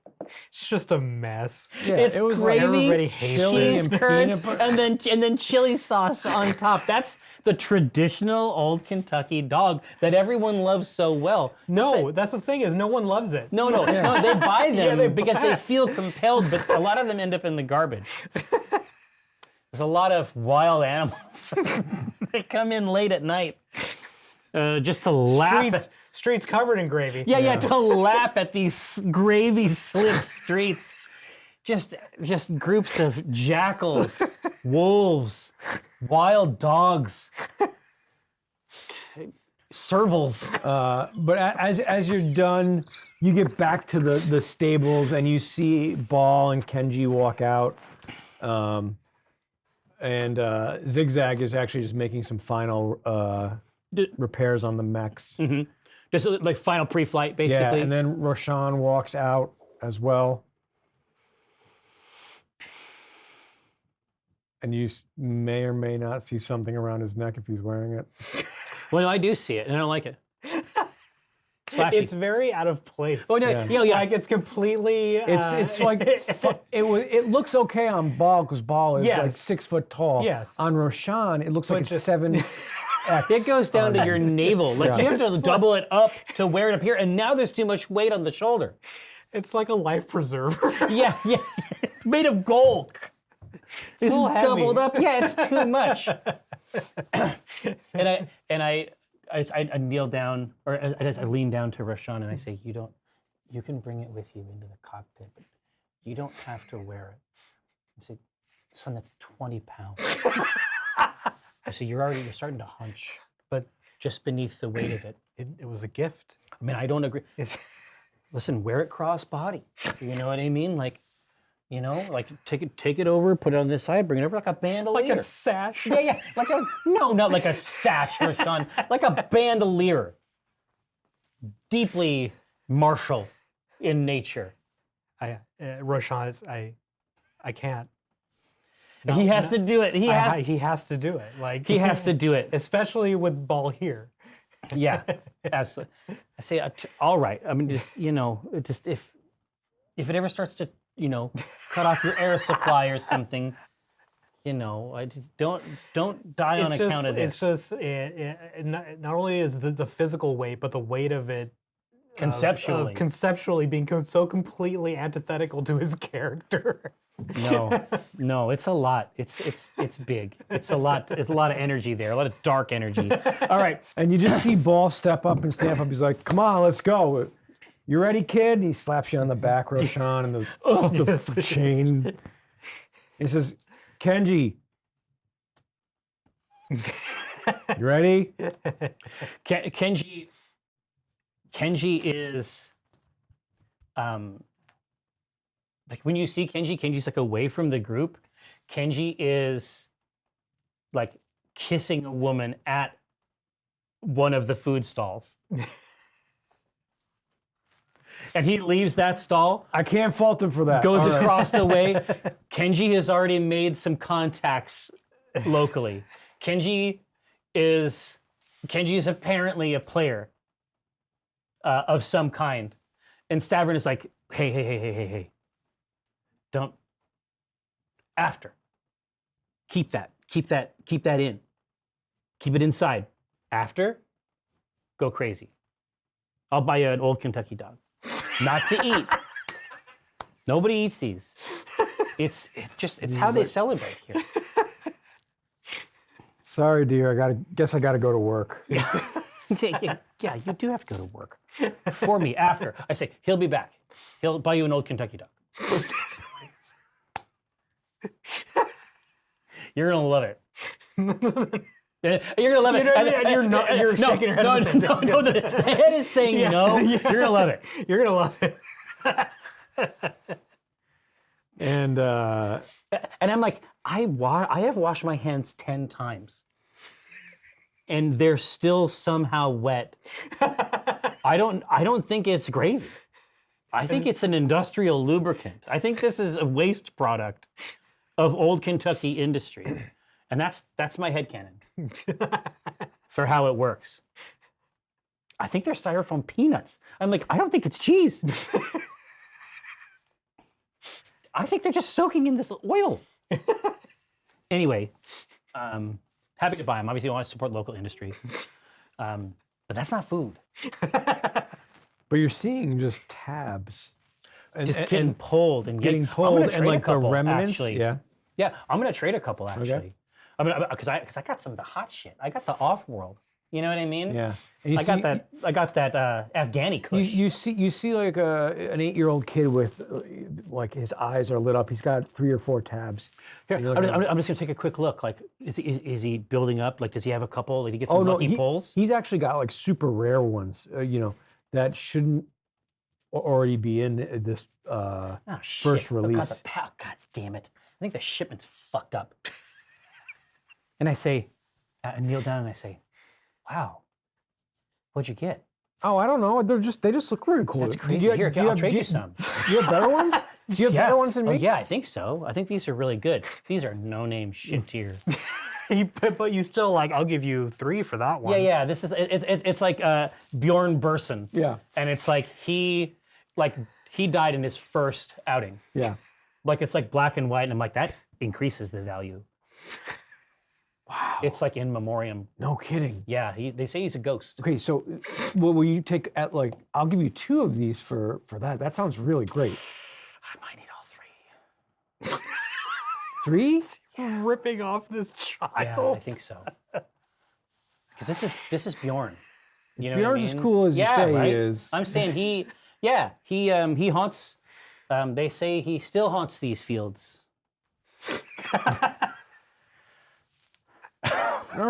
It's just a mess. Yeah, it's gravy, cheese curds, and then chili sauce on top. That's the traditional old Kentucky dog that everyone loves so well. No, that's the thing is no one loves it. No, they buy them because they feel compelled, but a lot of them end up in the garbage. There's a lot of wild animals that come in late at night just to lap. Streets covered in gravy. Yeah, to lap at these gravy-slick streets. Just groups of jackals, wolves, wild dogs, servals. But as you're done, you get back to the stables and you see Ball and Kenji walk out. And Zigzag is actually just making some final repairs on the mechs. Mm-hmm. Just like final pre-flight, basically. Yeah, and then Roshan walks out as well. And you may or may not see something around his neck if he's wearing it. Well, no, I do see it, and I don't like it. It's very out of place. Oh no, yeah. Like it's completely. It's like it looks okay on Ball because Ball is like 6 foot tall. Yes. On Roshan, it looks like it's 7. It goes down to your navel. Like you have to double it up to wear it up here, and now there's too much weight on the shoulder. It's like a life preserver. Yeah. It's made of gold. It's doubled up. Yeah, it's too much. and I kneel down, or I lean down to Roshan and I say, you can bring it with you into the cockpit, but you don't have to wear it. I say, son, that's 20 pounds. I say, you're starting to hunch, but just beneath the weight of it. It was a gift. I mean, I don't agree. Listen, wear it cross body. You know what I mean? Like take it over, put it on this side, bring it over like a bandolier. Like a sash? Yeah. Not like a sash, Roshan. Like a bandolier. Deeply martial in nature. Roshan, I can't. He has to do it. He has to do it. Like he has to do it, especially with Ball here. Yeah, absolutely. I say, all right. I mean, just if it ever starts to cut off your air supply or something, you know, don't die on account of this. It's just not only is the physical weight, but the weight of it Conceptually. of conceptually being so completely antithetical to his character. No, it's a lot. It's big. It's a lot of energy there, a lot of dark energy. All right. And you just see Ball step up and stamp up. He's like, "Come on, let's go. You ready, kid?" And he slaps you on the back, Roshan, and the chain. He says, "Kenji, you ready?" Kenji is like when you see Kenji's like away from the group. Kenji is like kissing a woman at one of the food stalls. And he leaves that stall, I can't fault him for that. goes All right. across the way. Kenji has already made some contacts locally. Kenji is apparently a player of some kind. And Stavern is like, hey. Don't. After. Keep that in. Keep it inside. After, go crazy. I'll buy you an old Kentucky dog. Not to eat. Nobody eats these. It's how they celebrate here. Sorry, dear. Guess I gotta go to work. Yeah, you do have to go to work. For me, after. I say, he'll be back. He'll buy you an old Kentucky dog. You're gonna love it. You're gonna love it. You're shaking your head. No, the head is saying no. You're gonna love it. You're gonna love it. And I'm like, I have washed my hands 10 times, and they're still somehow wet. I don't think it's gravy. I think it's an industrial lubricant. I think this is a waste product of old Kentucky industry. And that's my headcanon for how it works. I think they're styrofoam peanuts. I'm like, I don't think it's cheese. I think they're just soaking in this oil. Anyway, happy to buy them. Obviously, I want to support local industry. But that's not food. but you're seeing just tabs. Just getting pulled and getting I'm pulled gonna and trade like a couple, the remnants. actually. Yeah. I'm gonna trade a couple actually. I mean, because I got some of the hot shit. I got the off-world. You know what I mean? Yeah. And I got that Afghani kush. You see like an 8-year-old kid with like his eyes are lit up. He's got 3 or 4 tabs. Here, And you're like, I'm just gonna take a quick look. Like, is he building up? Like, does he have a couple? Did he get some lucky pulls? He's actually got like super rare ones. That shouldn't already be in this first release. God damn it! I think the shipment's fucked up. And I say, I kneel down and I say, "Wow, what'd you get?" Oh, I don't know. They just look really cool. That's crazy. Here, I'll trade you some. Do you have better ones? Do you have better ones than me? Oh, yeah, I think so. I think these are really good. These are no-name shit tier. But you still like, I'll give you 3 for that one. Yeah. This is it's like Bjorn Burson. Yeah. And it's like he died in his first outing. Yeah. Like it's like black and white, and I'm like, that increases the value. Wow. It's like in memoriam. No kidding. Yeah, they say he's a ghost. Okay, so will you take at like I'll give you 2 of these for that. That sounds really great. I might need all 3? Ripping off this child. 3. Yeah, I think so. Because this is Bjorn. You know Bjorn's what I mean? as cool as you say right? he is. I'm saying he haunts. They say he still haunts these fields. All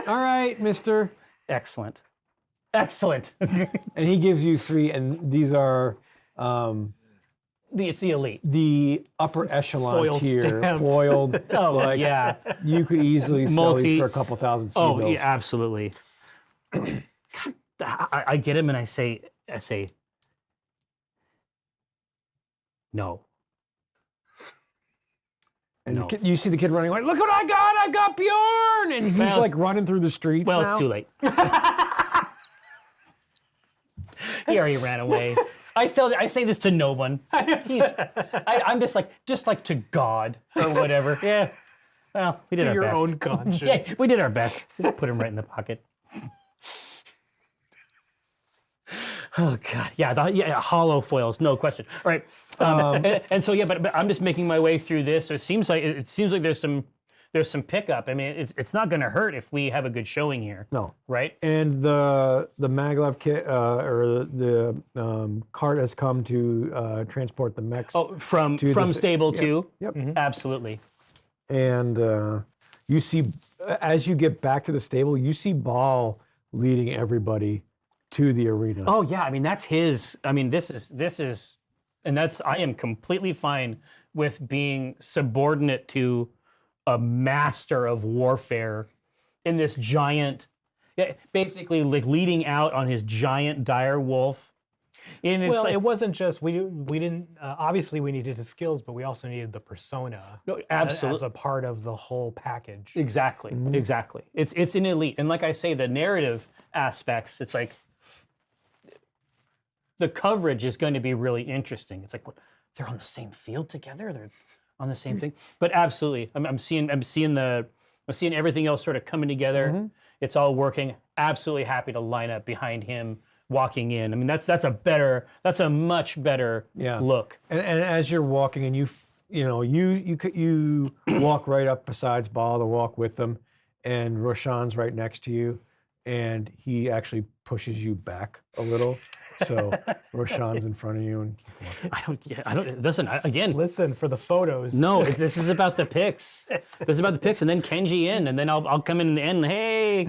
right, mister. Excellent. And he gives you 3, and these are It's the elite. the upper echelon Foil tier, stamped. foiled. Oh, yeah. You could easily sell these for a couple thousand Oh, C-bills. yeah, absolutely. God, I get him and I say, no. And No. you see the kid running like, look what I got! I got Bjorn! And he's Well- like running through the streets Well, now. it's too late. He already ran away. I say this to no one. I'm just like to God or whatever. Yeah. Well, we did To our your best. own conscience. Yeah, we did our best. Just put him right in the pocket. Oh God, yeah, hollow foils, no question. All right, and so yeah, but I'm just making my way through this. So it seems like there's some pickup. I mean, it's not going to hurt if we have a good showing here. No. Right? And the maglev kit or the cart has come to transport the mechs. Oh, from the- stable yep, two. Yep. Absolutely. And you see, as you get back to the stable, you see Ball leading everybody to the arena. Oh yeah, I mean that's his. I mean this is, and that's I am completely fine with being subordinate to a master of warfare in this giant, yeah, basically like leading out on his giant dire wolf. And it's Well, like, it wasn't just we didn't obviously we needed his skills, but we also needed the persona no, as absolutely. a part of the whole package. Exactly, exactly. It's an elite, and like I say, the narrative aspects. It's like the coverage is going to be really interesting. It's like what they're on the same field together. They're on the same thing. But absolutely, I'm seeing everything else sort of coming together. It's all working. Absolutely happy to line up behind him walking in. I mean that's a much better look. And as you're walking, and you walk right up besides Ball to walk with them, and Roshan's right next to you, and he actually pushes you back a little, so Roshan's in front of you. And I don't. Listen, again. Listen for the photos. No, this is about the picks. This is about the picks, and then Kenji in, and then I'll come in the end. Hey,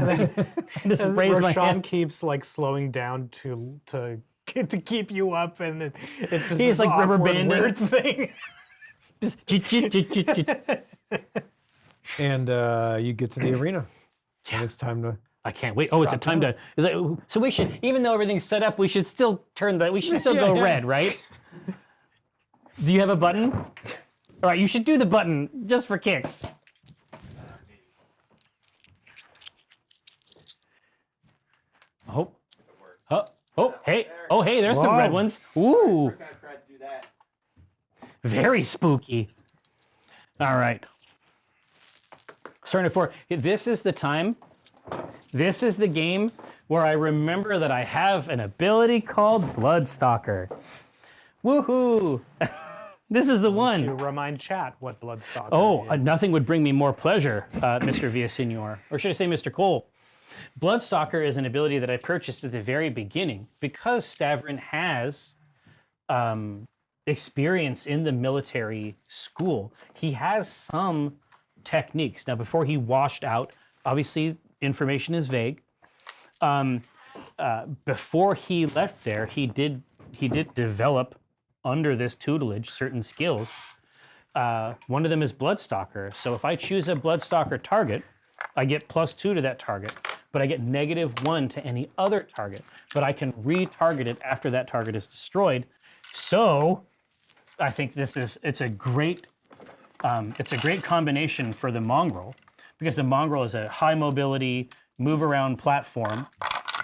just raise my Roshan hand. keeps like slowing down to keep you up, and it's just He's this like rubber awkward, banding. weird thing. Just and you get to the arena. And it's time to. I can't wait. Oh, it's a time to. It's like, so we should, even though everything's set up, we should still We should still go red, right? Do you have a button? All right, you should do the button just for kicks. Oh, hey, there's some red ones. Ooh, very spooky. All right. Starting at 4. This is the time. This is the game where I remember that I have an ability called Bloodstalker. Woohoo! This is the one. To remind chat what Bloodstalker Oh, is. nothing would bring me more pleasure, Mr. Villasenor. Or should I say Mr. Cole? Bloodstalker is an ability that I purchased at the very beginning because Stavrin has experience in the military school. He has some techniques. Now, before he washed out, obviously information is vague. Before he left there, he did develop under this tutelage certain skills. One of them is Bloodstalker. So if I choose a Bloodstalker target, I get +2 to that target, but I get -1 to any other target. But I can retarget it after that target is destroyed. So I think it's a great combination for the Mongrel, because the Mongrel is a high mobility, move around platform.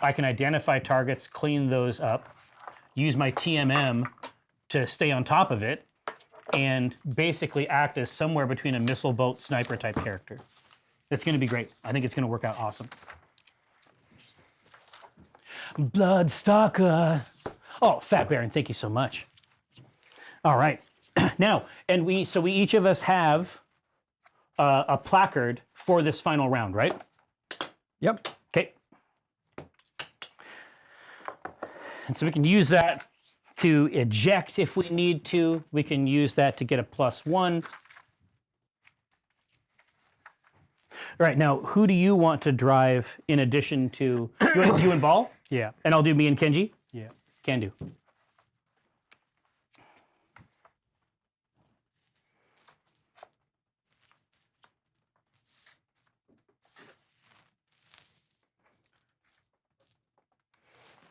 I can identify targets, clean those up, use my TMM to stay on top of it, and basically act as somewhere between a missile boat sniper type character. It's going to be great. I think it's going to work out awesome. Bloodstalker. Oh, Fat Baron, thank you so much. All right. Now, and we each of us have a placard for this final round, right? Yep. Okay. And so we can use that to eject if we need to. We can use that to get a +1. All right, now, who do you want to drive in addition to you and Ball? Yeah. And I'll do me and Kenji? Yeah. Can do.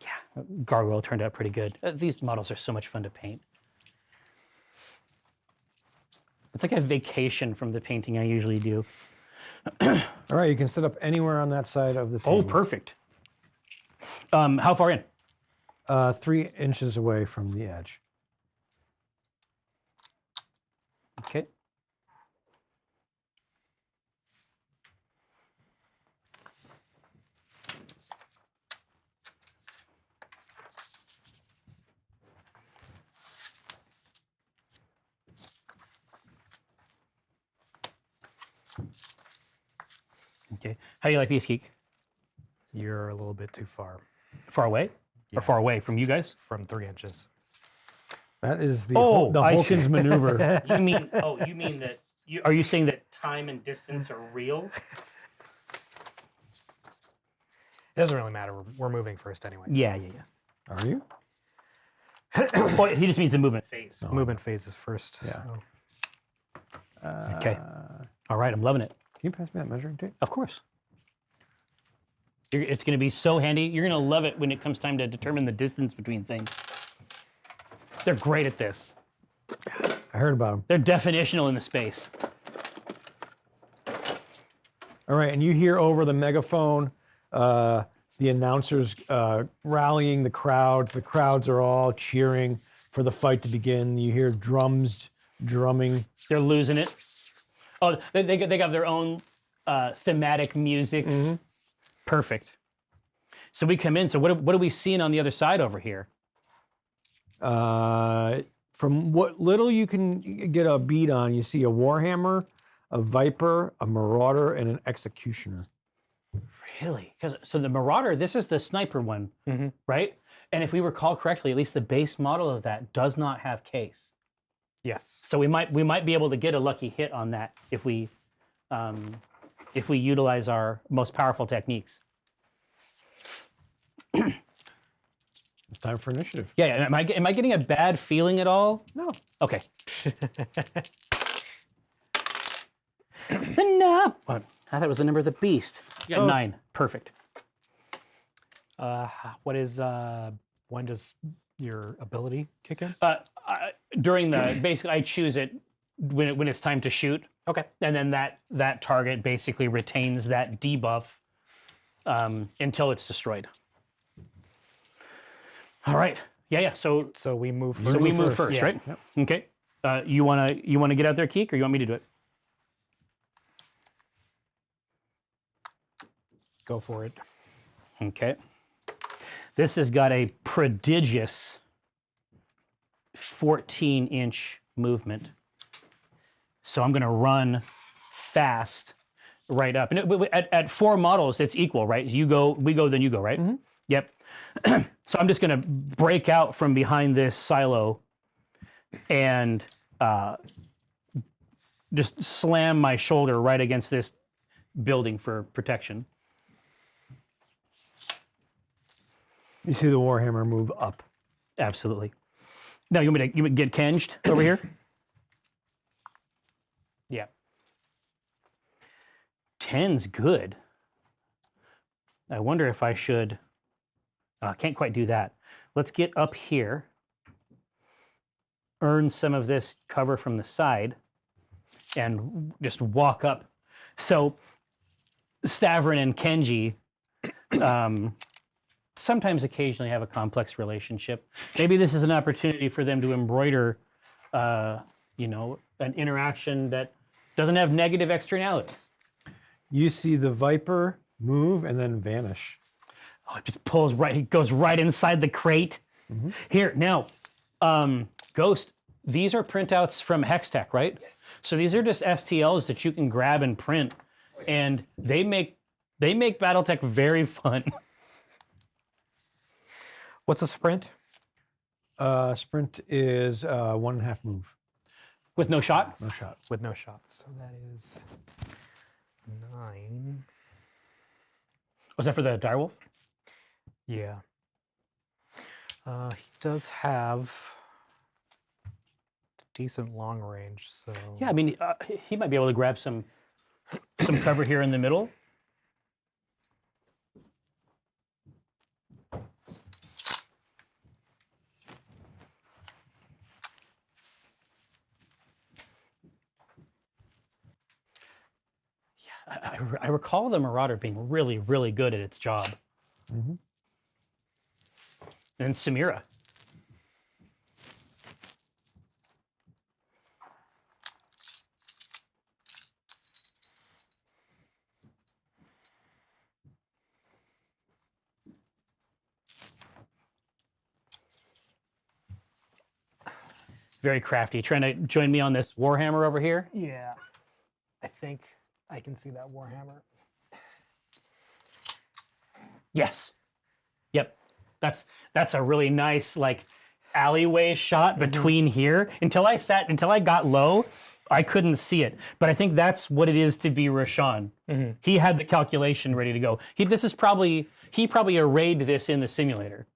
Yeah, Gargoyle turned out pretty good. These models are so much fun to paint. It's like a vacation from the painting I usually do. All right, you can sit up anywhere on that side of the table. Oh, perfect. How far in? 3 inches away from the edge. Okay. Okay. How do you like these, Keek? You're a little bit too far Far away? Yeah. Or far away from you guys? from 3 inches. That is the Oh, the I see. Hulkins maneuver. You mean, you mean that, are you saying that time and distance are real? It doesn't really matter. We're moving first anyway. Yeah. Are you? Well, he just means the movement phase. Movement phase is first. Yeah. So. Okay. All right, I'm loving it. Can you pass me that measuring tape? Of course. It's going to be so handy. You're going to love it when it comes time to determine the distance between things. They're great at this. I heard about them. They're definitional in the space. All right, and you hear over the megaphone the announcers rallying the crowds. The crowds are all cheering for the fight to begin. You hear drums drumming. They're losing it. Oh, they got their own thematic musics. Mm-hmm. Perfect. So we come in. So what are we seeing on the other side over here? From what little you can get a beat on, you see a Warhammer, a Viper, a Marauder, and an Executioner. Really? So the Marauder, this is the sniper one, right? And if we recall correctly, at least the base model of that does not have case. Yes. So we might be able to get a lucky hit on that if we utilize our most powerful techniques. It's time for initiative. Yeah. Am I getting a bad feeling at all? No. Okay. No. What? I thought it was the number of the beast. You got 9. Perfect. What is when does your ability kick in? During the basically, I choose it when it's time to shoot. Okay. And then that target basically retains that debuff until it's destroyed. All right. Yeah. So we move. we move first, Yeah. right? Yep. Okay. You wanna get out there, Keek, or you want me to do it? Go for it. Okay. This has got a prodigious 14-inch movement. So I'm going to run fast right up. And at 4 models, it's equal, right? We go, then you go, right? Mm-hmm. Yep. So I'm just going to break out from behind this silo and just slam my shoulder right against this building for protection. You see the Warhammer move up. Absolutely. Now, you want me to get Kenged over here? Yeah. 10's good. I wonder if I should... I can't quite do that. Let's get up here. Earn some of this cover from the side. And just walk up. So, Stavrin and Kenji... sometimes occasionally have a complex relationship. Maybe this is an opportunity for them to embroider, an interaction that doesn't have negative externalities. You see the Viper move and then vanish. Oh, it just pulls right, it goes right inside the crate. Mm-hmm. Here, now, Ghost, these are printouts from Hextech, right? Yes. So these are just STLs that you can grab and print, and they make Battletech very fun. What's a sprint? Sprint is 1.5 move. With no shot? No shot. With no shot. So that is 9. Was that for the direwolf? Yeah. He does have decent long range, so... Yeah, I mean, he might be able to grab some cover here in the middle. I recall the Marauder being really, really good at its job. Mm-hmm. And Samira. Very crafty. Trying to join me on this Warhammer over here? Yeah. I think I can see that Warhammer. Yes. Yep. That's a really nice like alleyway shot between here. Until I got low, I couldn't see it. But I think that's what it is to be Rashawn. He had the calculation ready to go. He probably arrayed this in the simulator.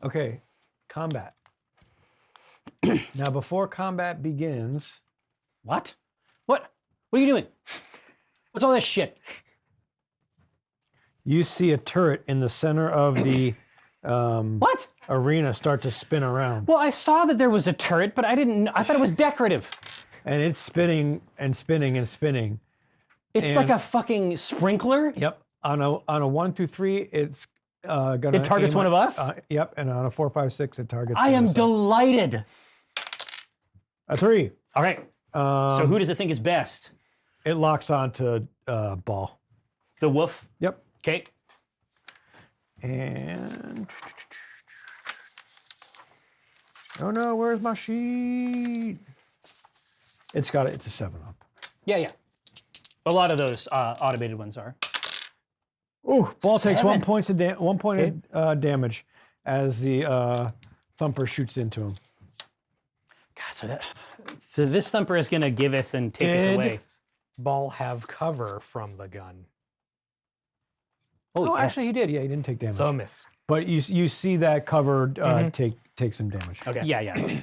Okay, combat. Now, before combat begins, What? What are you doing? What's all this shit? you see a turret in the center of the What? arena start to spin around. Well, I saw that there was a turret, but I thought it was decorative. And it's spinning and spinning and spinning. It's like a fucking sprinkler. Yep. On a 1 through 3, it's gonna. It targets one of us? Yep. And on a 4, 5, 6, it targets. I one am of us. delighted. A 3. All right. So who does it think is best? It locks onto ball. The wolf. Yep. Okay. And oh no, where's my sheet? It's got it. It's a 7 up. Yeah. A lot of those automated ones are. Ooh, ball takes 1 7. point of damage as the thumper shoots into him. God, so this thumper is gonna giveth and take it away. Ball have cover from the gun. Oh, yes. actually, he did. Yeah, he didn't take damage. So a miss. But you see that cover take some damage. Okay. Yeah.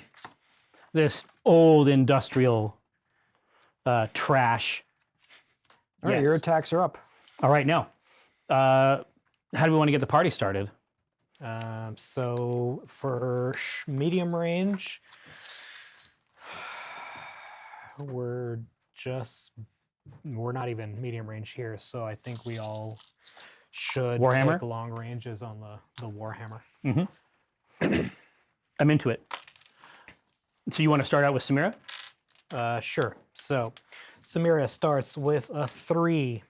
This old industrial trash. All right, Yes. your attacks are up. All right, now, how do we want to get the party started? So for medium range, we're not even medium range here. So I think we all should Warhammer? take long ranges on the Warhammer. I'm into it. So you want to start out with Samira? Sure. So Samira starts with a 3.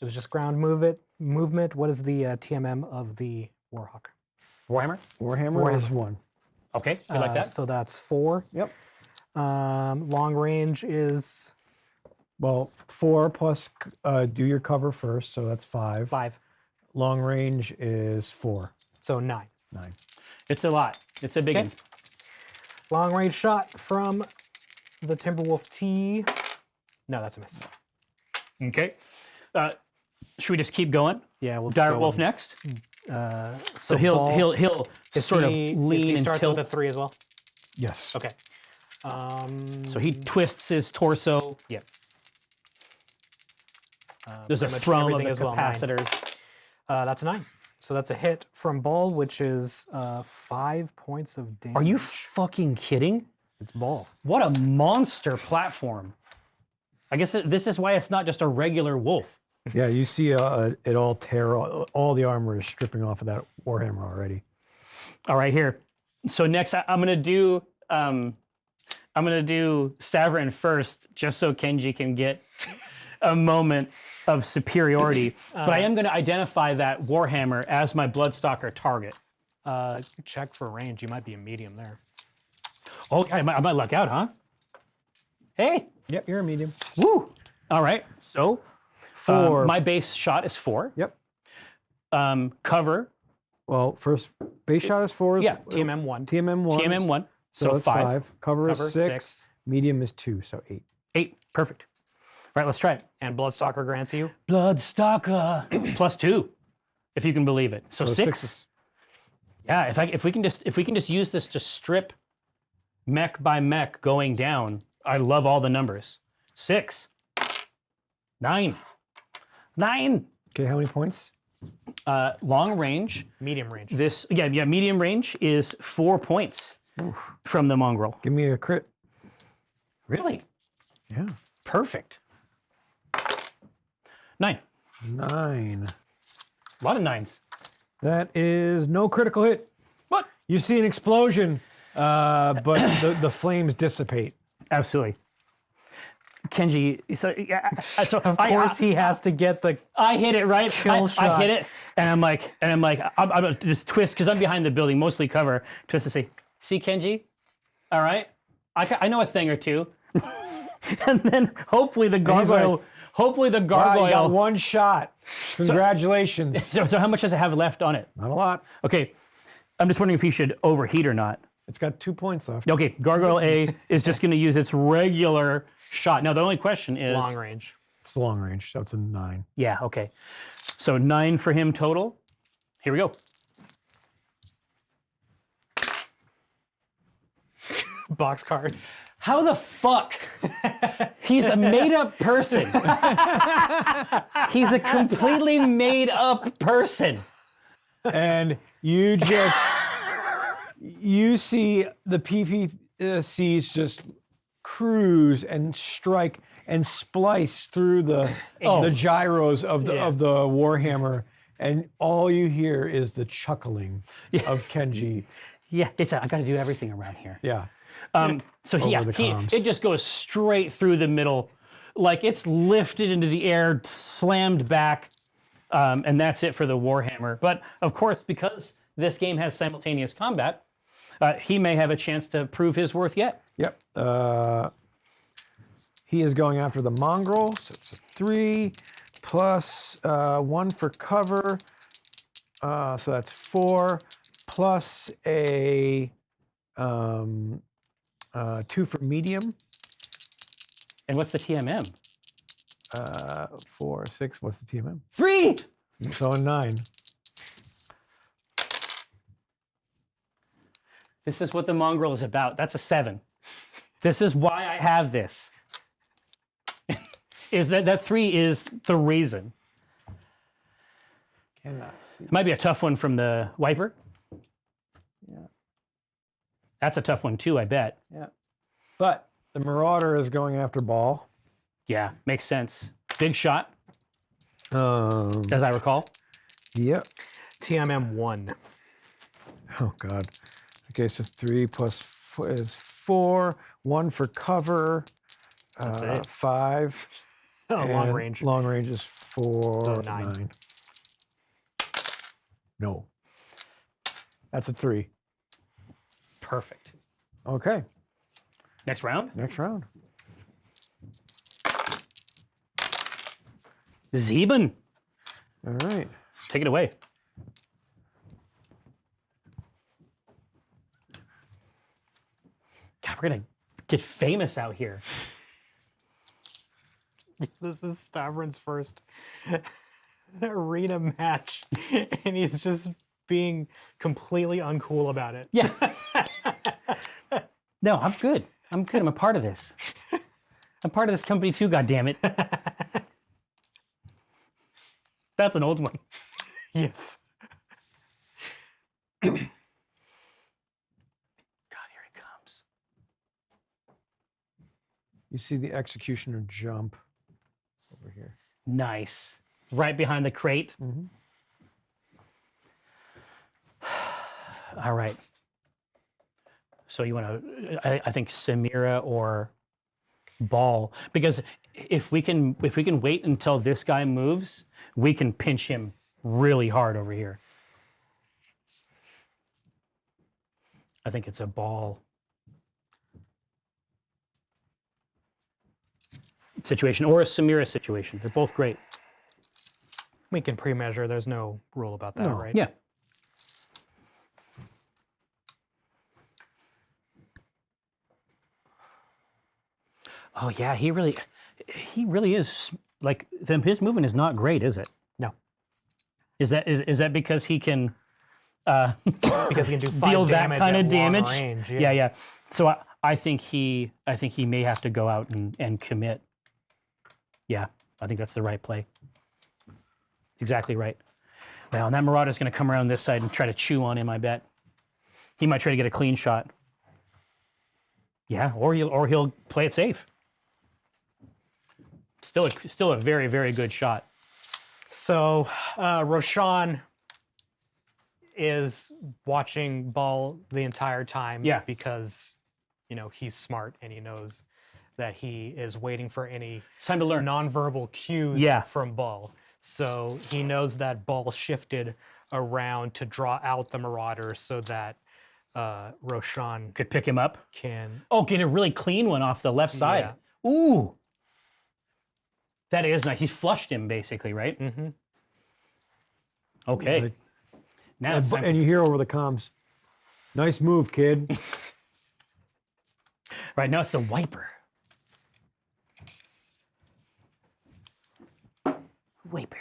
It was just ground movement. What is the TMM of the Warhawk? Warhammer? Warhammer is 1. Okay, I like that. So that's 4. Yep. Long range is Well, 4 plus do your cover first, so that's 5. 5. Long range is 4. So 9. 9. It's a lot. It's a big Okay. one. Long range shot from the Timberwolf T. No, that's a miss. Okay. Should we just keep going? Yeah, we'll Dire Wolf next. So he'll Ball- sort of he lean and starts tilt. with a 3 as well. Yes. Okay. So he twists his torso. Yeah. There's a pretty much thrum of everything the as well, 9. capacitors. That's a 9. So that's a hit from Ball, which is 5 points of damage. Are you fucking kidding? It's Ball. What a monster platform. I guess this is why it's not just a regular wolf. Yeah, you see it all tear. All the armor is stripping off of that Warhammer already. All right, here. So next, I'm gonna do Stavrin first, just so Kenji can get a moment of superiority. But I am gonna identify that Warhammer as my Bloodstalker target. Check for range. You might be a medium there. Oh, I might luck out, huh? Hey, Yep, you're a medium. woo! All right, so 4. my base shot is 4. Yep. Cover, Well, first base shot is 4. yeah, TMM 1. TMM 1. TMM 1, So so that's 5. Cover Cover is 6. Medium is 2, so 8. 8, perfect. All right, let's try it. And Bloodstalker grants you. Bloodstalker plus 2, if you can believe it. So 6. is- Yeah, if we can just use this to strip mech by mech going down. I love all the numbers. 6, 9, 9. Okay, how many points? Long range. Medium range. This medium range is 4 points from the mongrel. Give me a crit. Really? Yeah. Perfect. 9. 9. A lot of 9s. That is no critical hit. What? You see an explosion, but the flames dissipate. Absolutely. Kenji, so Of course, he has to get the. I hit it right. Kill I shot. hit it, and I'm like, I'm just twist because I'm behind the building, mostly cover. Twist to say, see, Kenji? All right. I know a thing or two. And then hopefully the gargoyle, Wow, you got one shot. Congratulations. So how much does it have left on it? Not a lot. Okay. I'm just wondering if he should overheat or not. It's got 2 points left. Okay, Gargoyle A is just going to use its regular shot. Now, the only question is... Long range. It's long range, so it's a 9. Yeah, okay. So 9 for him total. Here we go. Box cards. How the fuck? He's a made-up person. He's a completely made-up person. And you just... You see the PPCs just cruise and strike and splice through the gyros of the Warhammer, and all you hear is the chuckling of Kenji. Yeah, I got to do everything around here. Yeah. So it just goes straight through the middle, like it's lifted into the air, slammed back, and that's it for the Warhammer. But of course, because this game has simultaneous combat, he may have a chance to prove his worth yet. Yep. He is going after the mongrel, so it's a 3 plus 1 for cover, so that's 4 plus a 2 for medium. And what's the TMM? 4, 6. What's the TMM? 3. So a 9. This is what the mongrel is about. That's a 7. This is why I have this. Is that 3 is the reason. Cannot see. Might be a tough one from the wiper. Yeah. That's a tough one too, I bet. Yeah. But the Marauder is going after Ball. Yeah, makes sense. Big shot, as I recall. Yep. TMM 1. Oh, God. Okay, so 3 plus 4 is 4. 1 for cover. 5. Long range. Long range is 4. So 9. No. That's a 3. Perfect. Okay. Next round. Next round. Zeben. All right. Take it away. God, we're going to get famous out here. This is Stavron's first arena match, and he's just being completely uncool about it. Yeah. No, I'm good. I'm good. I'm a part of this. I'm part of this company too, goddammit. That's an old one. Yes. God, here he comes. You see the Executioner jump over here. Nice. Right behind the crate. Mm-hmm. All right. So you want to, I think Samira or Ball, because if we can wait until this guy moves, we can pinch him really hard over here. I think it's a Ball situation or a Samira situation. They're both great. We can pre-measure. There's no rule about that, right? Yeah. Oh yeah, he really is like his movement is not great, is it? No. Is that because he can Because he can do 5 deal that damage kind of at long damage? range, Yeah. So I think he may have to go out and commit. Yeah, I think that's the right play. Exactly right. Well, and that Marauder's going to come around this side and try to chew on him, I bet. He might try to get a clean shot. Yeah, or he'll play it safe. Still a very, very good shot. So Roshan is watching Ball the entire time. Yeah. Because, he's smart and he knows that he is waiting for any It's time to learn. nonverbal cues Yeah. from Ball. So he knows that Ball shifted around to draw out the Marauder so that Roshan Could pick him up. can. Oh, get a really clean one off the left side. Ooh. That is nice. He flushed him basically, right? Mm-hmm. Okay. Right. Now it's time And you hear over the comms, nice move, kid. right now it's the wiper. Wiper.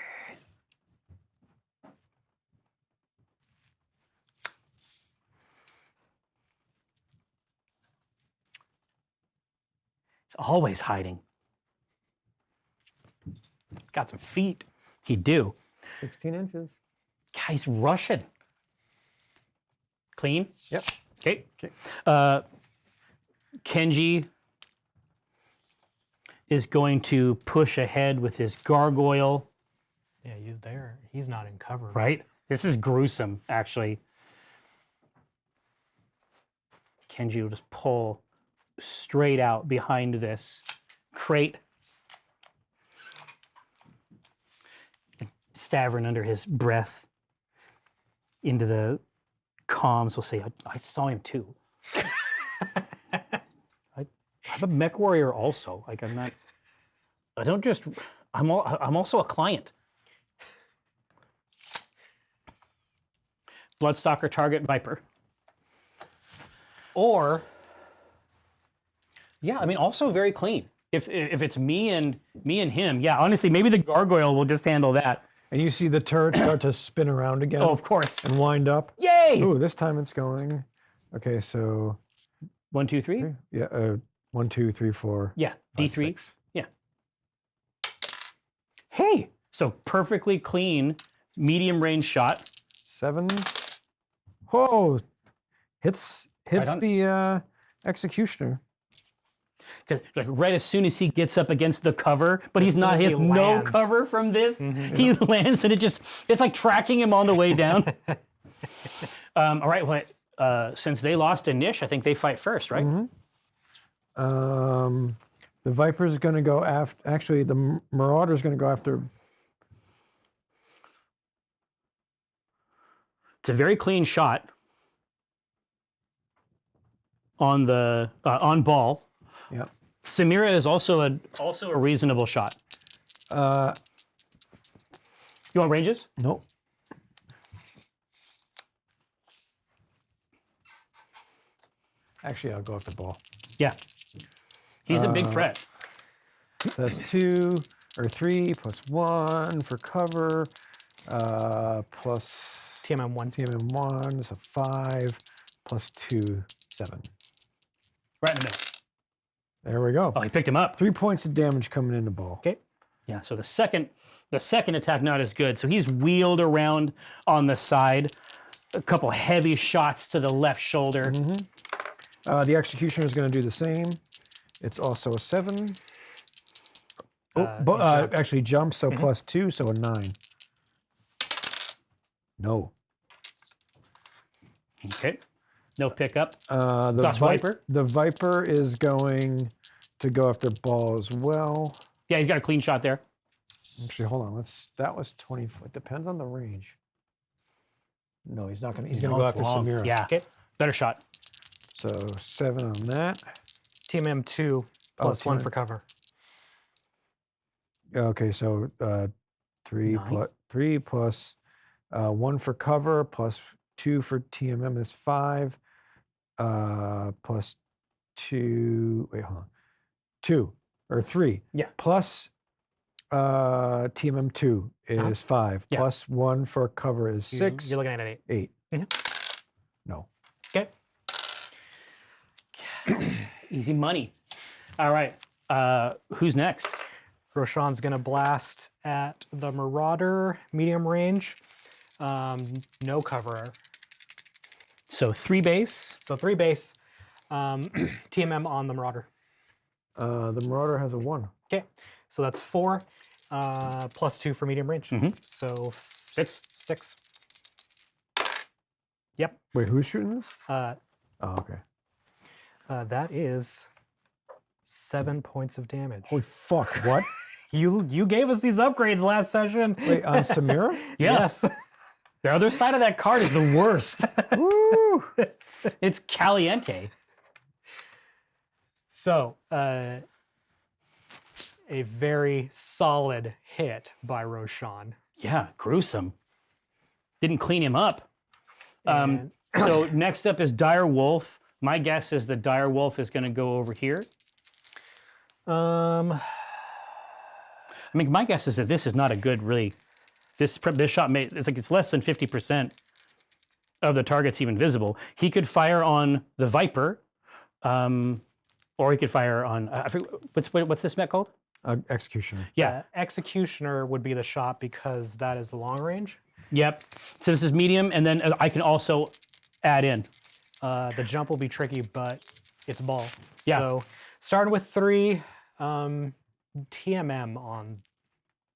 It's always hiding. Got some feet. He do. 16 inches. Guy's Russian. Clean. Yep. Okay. Okay. Kenji is going to push ahead with his gargoyle. Yeah, you there. He's not in cover. Right? This is gruesome, actually. Kenji will just pull straight out behind this crate. Stavern under his breath into the comms will say, I saw him too. I'm a mech warrior also. Like I'm not, I don't just, I'm also a client. Bloodstalker target Viper. Or Yeah, I mean, also very clean. If it's me and him, yeah, honestly, maybe the gargoyle will just handle that. And you see the turret start to spin around again Oh, of course. and wind up. Yay! Ooh, this time it's going. Okay, so 1, 2, 3. yeah, 1, 2, 3, 4. Yeah, 5, D3. 6. Yeah. Hey, so perfectly clean medium range shot. 7s. Whoa! Hits on. the executioner. Because like right as soon as he gets up against the cover, but he's soon not, as he he has no lands. cover from this. He lands and it's like tracking him on the way down. All right, well, since they lost to Nish, I think they fight first, right? The Viper's going to go after. Actually, the Marauder's going to go after. It's a very clean shot on the on ball. Yeah. Samira is also a reasonable shot. You want ranges? Nope. Actually, I'll go after ball. Yeah. He's a big threat. So that's 2 or 3 plus 1 for cover. Plus TMM1. TMM1, so 5 plus 2, 7. Right in the middle. There we go. Oh, he picked him up. 3 points of damage coming into ball. Okay. Yeah, so the second attack not as good. So he's wheeled around on the side. A couple heavy shots to the left shoulder. The executioner is going to do the same. It's also a 7. Actually jump, so plus 2, so a 9. No. Okay. No pickup. The Viper? The Viper is going to go after ball as well. Yeah, he's got a clean shot there. Actually, hold on. That was 20. It depends on the range. No, he's not going to. He's going to No, go it's after long. Samira. Yeah. Okay. Better shot. So 7 on that. TMM2 plus 1 TMM. for cover. Okay, so 3 9. plus 1 for cover plus 2 for TMM is 5. Plus 2. Wait, hold on. 2 or 3. Yeah. Plus TMM2 is 5. Yeah. Plus 1 for cover is 6. You're looking at an 8. 8. No. Okay. Easy money. All right. Who's next? Roshan's going to blast at the Marauder, medium range. No cover. So 3 base. So 3 base. TMM on the Marauder. The Marauder has a 1. Okay, so that's 4 plus 2 for medium range. So 6. 6. Yep. Wait, who's shooting this? Uh, Oh, okay. that is 7 points of damage. Holy fuck! What? You gave us these upgrades last session. Wait, on Samira? Yeah. Yes. The other side of that card is the worst. Woo! It's caliente. So, a very solid hit by Roshan. Yeah, gruesome. Didn't clean him up. And- So next up is Dire Wolf. My guess is the Dire Wolf is going to go over here. I mean, my guess is that this is not a good, really. This shot made it's less than 50% of the target's even visible. He could fire on the Viper, or he could fire on I forget, what's this mech called? Executioner. Yeah. Executioner would be the shot because that is the long range. Yep. So this is medium, and then I can also add in. The jump will be tricky, but it's ball. Yeah. So starting with 3 TMM on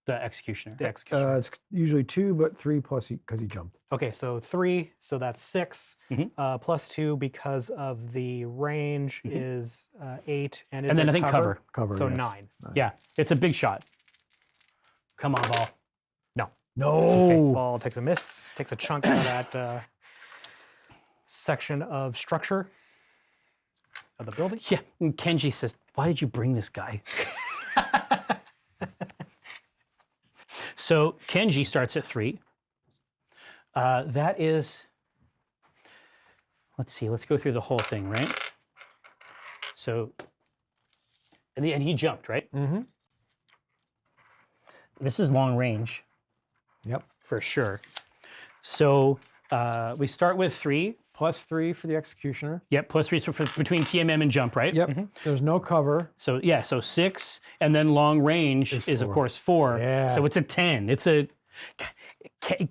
The Executioner. the executioner. It's usually 2, but 3 plus because he jumped. Okay, so 3, so that's 6, Mhm. plus 2 because of the range is 8, and And then I think cover. Cover. So yes. 9. Yeah, it's a big shot. Come on, ball. No. Okay, ball takes a miss, takes a chunk out of that section of structure of the building. Yeah, and Kenji says, "Why did you bring this guy?" So Kenji starts at 3. That is. Let's see. Let's go through the whole thing, right? So, and he jumped, right? Mm-hmm. This is long range. Yep. For sure. So we start with 3. Plus 3 for the executioner. Yep, plus 3 for between TMM and jump, right? Yep. There's no cover. So yeah, so 6, and then long range is of 4. course 4. Yeah. So it's a 10. It's a.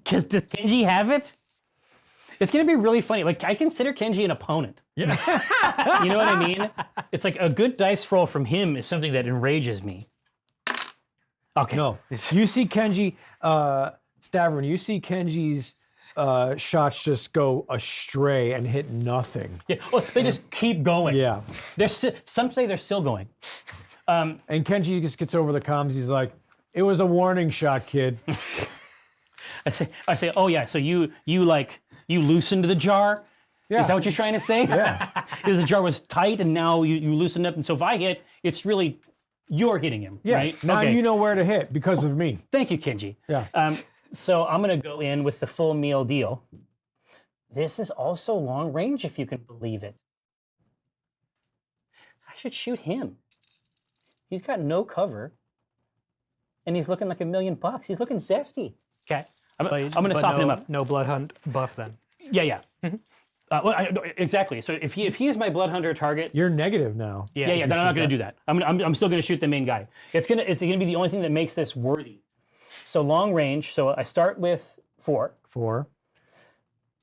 Does Kenji have it? It's gonna be really funny. Like I consider Kenji an opponent. Yeah. You know what I mean? It's like a good dice roll from him is something that enrages me. Okay. No. You see Kenji, Stavron, you see Kenji's shots just go astray and hit nothing. Yeah. Oh, they just keep going. Yeah. They're some say they're still going. And Kenji just gets over the comms. He's like, "It was a warning shot, kid." I say, oh yeah. So you loosened the jar. Yeah. Is that what you're trying to say? Yeah. Because the jar was tight and now you loosened up. And so if I hit, it's really, you're hitting him, Yeah. right? Now Okay. you know where to hit because of me. Thank you, Kenji. Yeah. So I'm going to go in with the full meal deal. This is also long range, if you can believe it. I should shoot him. He's got no cover. And he's looking like $1,000,000. He's looking zesty. Okay. I'm going to soften him up. No blood hunt buff then. Yeah. Exactly. So if he is my blood hunter target, You're negative now. yeah, then I'm not going to do that. I'm still going to shoot the main guy. It's gonna be the only thing that makes this worthy. So long range. So I start with 4, 4.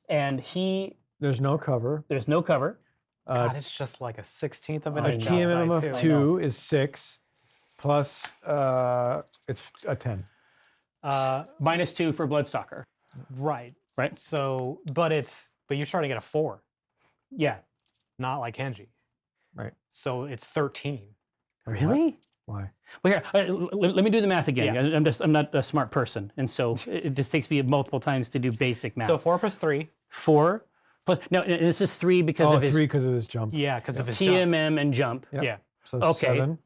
and There's no cover. there's no cover. God, it's just like a 16th of an A inch TMM outside, of too. 2 is 6. Plus, it's a 10. -2 for Bloodstalker. Right. Right? So, but you're starting at a 4, Yeah. not like Kenji. Right. So it's 13. Really? Why? Well, here, let me do the math again. Yeah. I'm not a smart person, and so it just takes me multiple times to do basic math. So 4 plus 3. 4 plus no, this is 3 because Oh, of his 3 because of his jump. Yeah, because of his jump. TMM and jump. Yep. Yeah. So Okay. 7,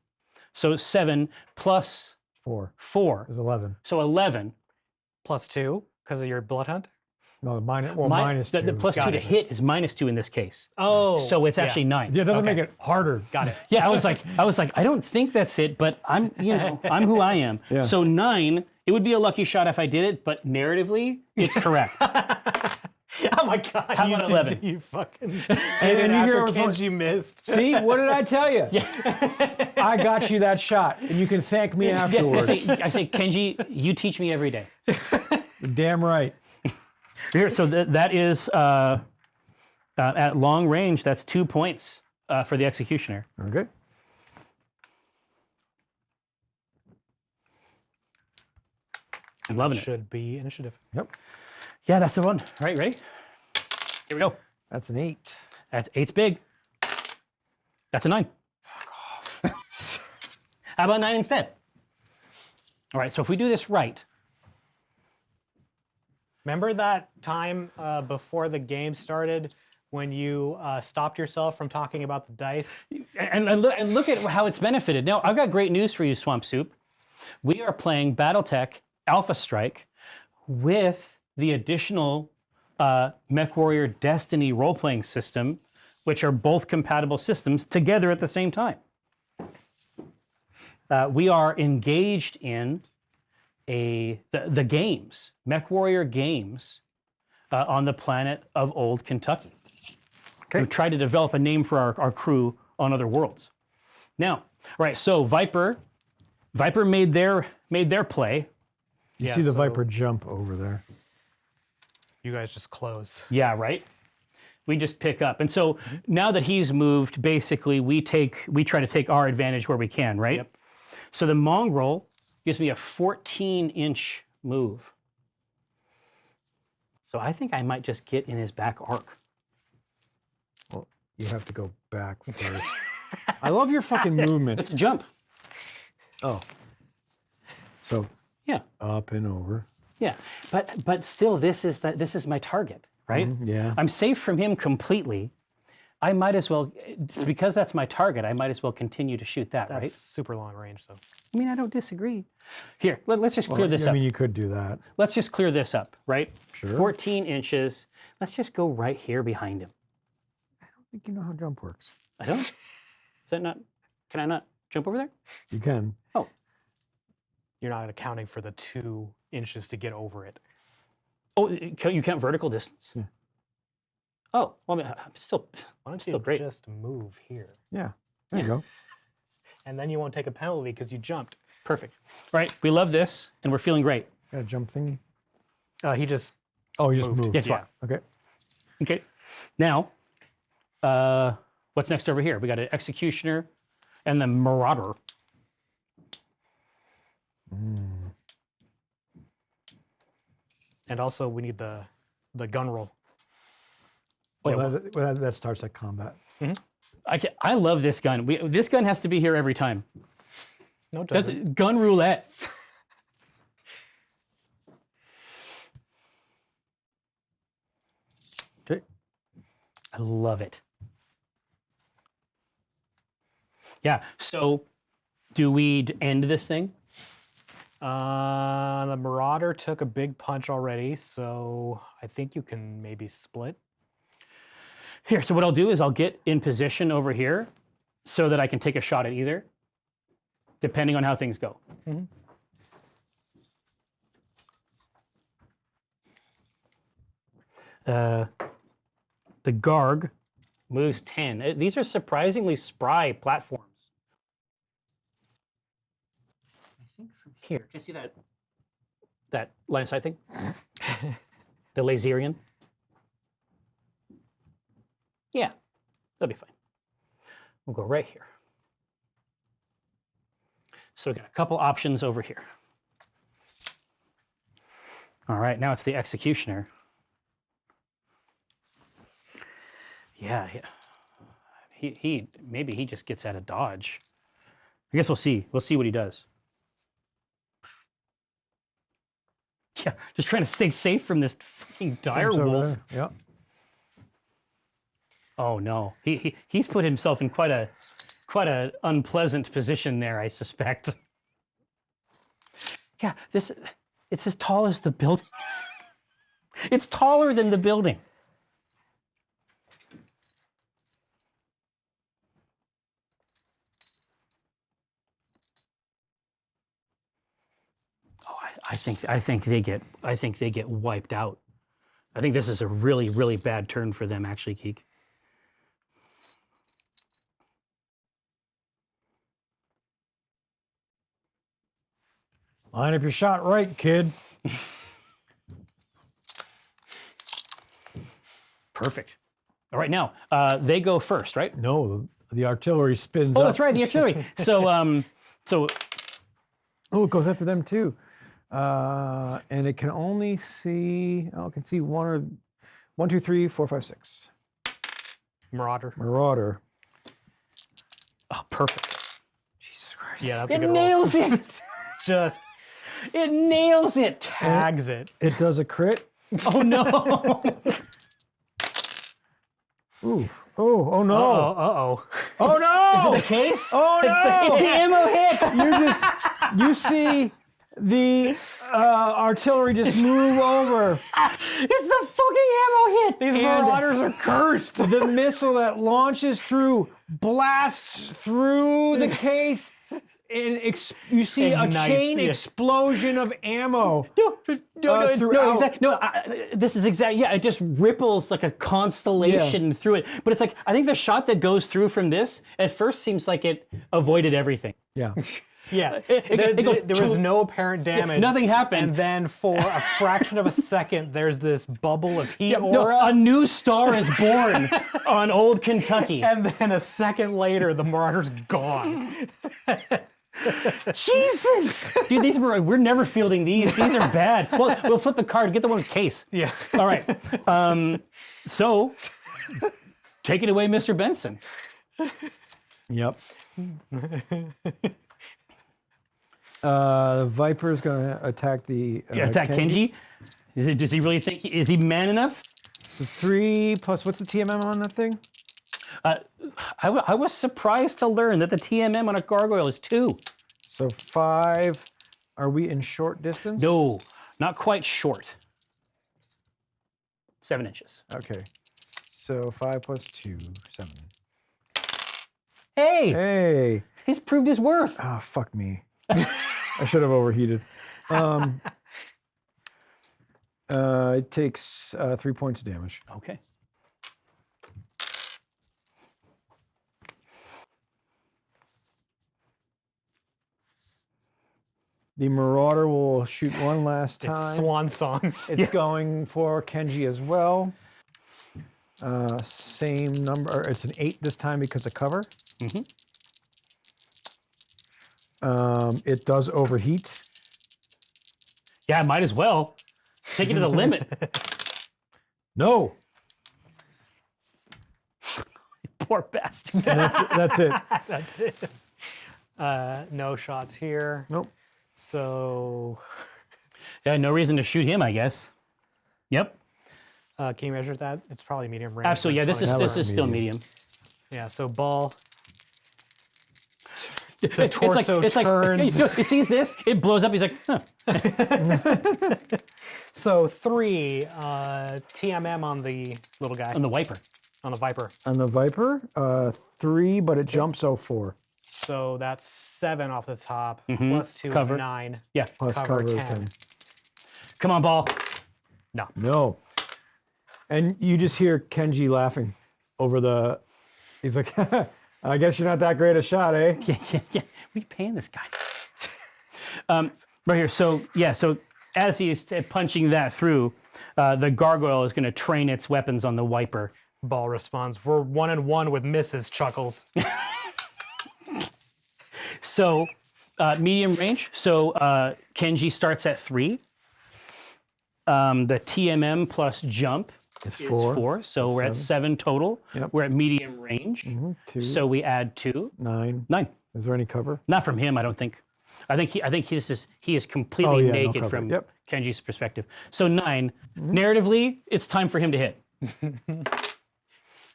So 7 plus 4 4, is 11. so 11. Plus 2 because of your blood hunt. No, minus 2. The plus 2 Got to it. hit is -2 in this case. Oh. So it's actually 9. Yeah, it doesn't Okay. make it harder. Got it. Yeah, I was like, I don't think that's it, but I'm who I am. Yeah. So 9, it would be a lucky shot if I did it, but narratively, it's correct. Oh my God. How about 11? You fucking. And you hear after it was- Kenji missed. See, what did I tell you? I got you that shot, and you can thank me afterwards. I say, Kenji, you teach me every day. Damn right. Here, so that is at long range. That's 2 points for the executioner. Okay. I'm loving it. Should be initiative. Yep. Yeah, that's the one. All right, ready? Here we go. That's an 8. That's 8's big. That's a 9. How about 9 instead? All right, so if we do this right, Remember that time before the game started when you stopped yourself from talking about the dice? And look at how it's benefited. Now, I've got great news for you, Swamp Soup. We are playing Battletech Alpha Strike with the additional Mechwarrior Destiny role-playing system, which are both compatible systems together at the same time. We are engaged in the games, Mechwarrior games, on the planet of Old Kentucky. Okay. We tried to develop a name for our crew on other worlds. Now, right, so Viper made their play. You see the Viper jump over there. You guys just close. Yeah, right. We just pick up, and so now that he's moved, basically we try to take our advantage where we can, right? Yep. So the mongrel gives me a 14-inch move. So I think I might just get in his back arc. Well, you have to go back first. I love your fucking movement. It's a jump. Oh. So Yeah. up and over. Yeah, but still, this is my target, right? Yeah. I'm safe from him completely. I might as well, because that's my target, I might as well continue to shoot that, That's right? super long range, though. I mean, I don't disagree. Here, let's just clear this I up. mean, you could do that. Let's just clear this up, right? Sure. 14 inches. Let's just go right here behind him. I don't think you know how jump works. I don't? Is that not, can I not jump over there? You can. Oh, You're not accounting for the 2 inches to get over it. oh, you count vertical distance? Yeah. Oh, well, I mean, I'm still, Why don't still you great. just move here? Yeah. There you go. And then you won't take a penalty because you jumped. Perfect. Right, we love this, and we're feeling great. Got a jump thingy? He just Oh, you just moved. Yes, Yeah. Okay. Okay. Now, what's next over here? We got an executioner and the marauder. And also we need the gun roll. Well, that starts at combat. I love this gun. This gun has to be here every time. No, it That's doesn't. gun roulette. Okay. I love it. Yeah. So, do we end this thing? The Marauder took a big punch already, so I think you can maybe split. Here. So what I'll do is I'll get in position over here, so that I can take a shot at either, depending on how things go. The Garg moves 10. These are surprisingly spry platforms. I think from here, can I see that line of sight thing? The Laserian? Yeah, that'll be fine. We'll go right here. So we've got a couple options over here. All right, now it's the Executioner. Yeah, he maybe he just gets out of dodge. I guess we'll see. We'll see what he does. Yeah, just trying to stay safe from this fucking dire Jumps over wolf. there. Yep. Oh no, he's put himself in quite a unpleasant position there, I suspect. Yeah, it's as tall as the building. It's taller than the building. Oh, I think they get wiped out. I think this is a really, really bad turn for them, actually, Keek. Line up your shot right, kid. Perfect. All right, now they go first, right? No, the artillery spins Oh, up. that's right, the artillery. So, Oh, it goes after them too. And it can only see, it can see 1, 2, 3, 4, 5, 6. Marauder. Marauder. oh, perfect. Jesus Christ. Yeah, that's a It good roll. nails it. Just It nails it. tags it. It does a crit. Oh no! Ooh. Oh no. Uh-oh. Oh no! Is it the case? Oh no! It's the ammo hit! You see the artillery just move over. It's the fucking ammo hit! These And- marauders are cursed. The missile that launches through blasts through the case, and you see Ignites, a chain yeah. explosion of ammo. No, throughout. exactly. No, this is exactly. Yeah, it just ripples like a constellation through it. But it's like I think the shot that goes through from this at first seems like it avoided everything. Yeah. Yeah, it goes there was no apparent damage. nothing happened. And then for a fraction of a second, there's this bubble of heat No, aura. a new star is born on old Kentucky. And then a second later, the marauder's gone. Jesus, dude, we're never fielding these. These are bad. Well, we'll flip the card. Get the one with case. Yeah. All right. So, take it away, Mr. Benson. Yep. The Viper is going to attack the Attack Kenji. Does he really think? Is he man enough? So 3 plus what's the TMM on that thing? I was surprised to learn that the TMM on a gargoyle is 2. So 5. Are we in short distance? No, not quite short. 7 inches. Okay. So 5 plus 2, 7. Hey, Hey. he's proved his worth. Ah, fuck me. I should have overheated. It takes 3 points of damage. Okay. The Marauder will shoot one last It's time. swan song. It's going for Kenji as well. Same number. It's an 8 this time because of cover. Mhm. It does overheat. Yeah, might as well. Take it to the limit. No. Poor bastard. And that's it. That's it. No shots here. Nope. So, Yeah, no reason to shoot him, I guess. Yep. can you measure that? It's probably medium range. Absolutely. Yeah, but it's this fine. is still medium. Yeah, so ball. The torso turns. He sees this, it blows up. He's like, huh. So 3 TMM on the little guy, On the wiper. on the Viper. On the Viper, 3, but it jumps 04. So that's 7 off the top. Mhm. Plus 2 Cover. is 9. Yeah. Plus Cover cover is 10. 10. Come on, ball. No. And you just hear Kenji laughing over the. He's like, I guess you're not that great a shot, eh? Yeah. What are you paying this guy? Right here. So, yeah, so as he is punching that through, the gargoyle is going to train its weapons on the wiper. Ball responds, we're 1-1 with misses, chuckles. So, medium range. So, Kenji starts at 3. The TMM plus jump It's is 4. 4. So, we're at 7 total. Yep. We're at medium range. 2. So, we add 2. 9. 9. Is there any cover? Not from him, I don't think. I think he is completely Oh, yeah, no naked cover. from Yep. Kenji's perspective. So 9. Narratively, it's time for him to hit.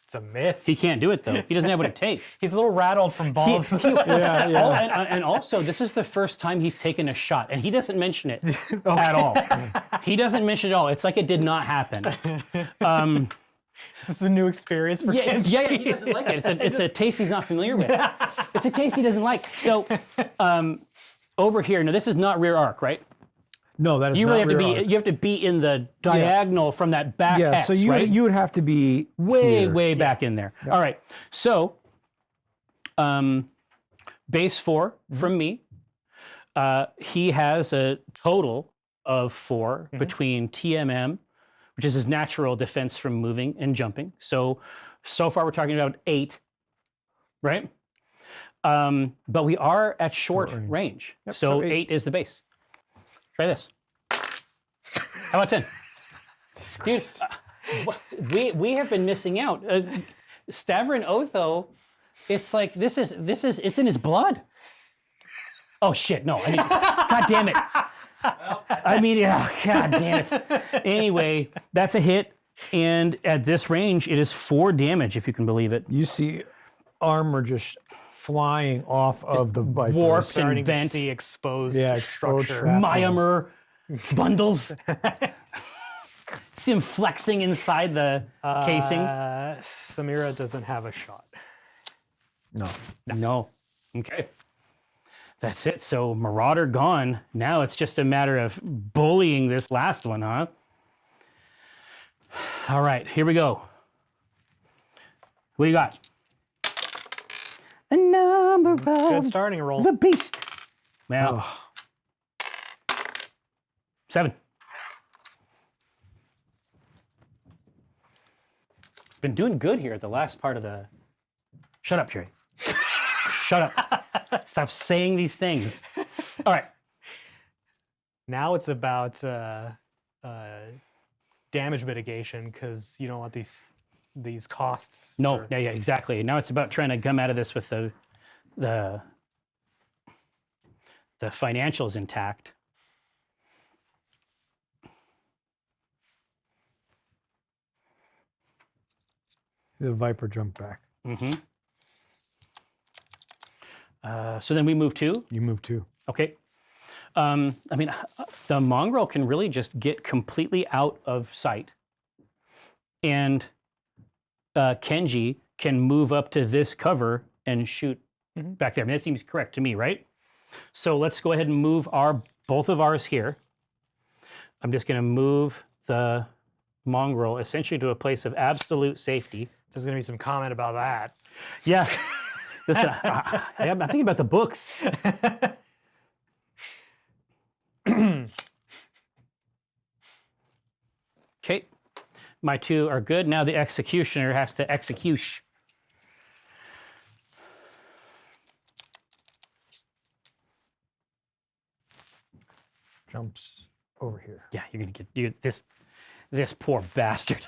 It's a miss. He can't do it though. He doesn't have what it takes. He's a little rattled from balls. And also, this is the first time he's taken a shot, and he doesn't mention it at all. He doesn't mention it at all. It's like it did not happen. This is a new experience for Yeah, Kenji. he doesn't like it. It's a taste he's not familiar with. It's a taste he doesn't like. So over here, now this is not rear arc, right? No, that is You not really have to rear be. arc. You have to be in the diagonal from that back Yeah, X, so you right? you would have to be way here. back in there. All right. So base 4 from me. He has a total of 4 between TMM, which is his natural defense from moving and jumping. So far we're talking about 8, right? But we are at short range. Yep, So so 8 is the base. Try this. How about 10? Dude, we have been missing out. Stavrin Otho, it's like it's in his blood. Oh shit! No, I mean, god damn it! I mean, yeah, god damn it. Anyway, that's a hit, and at this range, it is 4 damage, if you can believe it. You see armor just flying off of the Viper. warped and Starting to bent. see exposed exposed structure. shrapnel. Myomer bundles. See him flexing inside the casing. Samira doesn't have a shot. No. Okay. That's it. So Marauder gone. Now it's just a matter of bullying this last one, huh? All right, here we go. What do you got? The number Good of starting roll. the beast. Well, 7. Been doing good here at the last part of the... Shut up, Jerry. Shut up. Stop saying these things. All right. Now it's about damage mitigation because you don't want these costs. No, for- yeah, exactly. Now it's about trying to come out of this with the financials intact. The Viper jumped back. Mm-hmm. So then we move 2. You move 2. Okay. I mean, the mongrel can really just get completely out of sight. And Kenji can move up to this cover and shoot back there. I mean, that seems correct to me, right? So let's go ahead and move both of ours here. I'm just going to move the mongrel essentially to a place of absolute safety. There's going to be some comment about that. Yeah. Listen, I'm thinking about the books. Okay. My 2 are good. Now the executioner has to execute. Jumps over here. Yeah, you're going to get this poor bastard.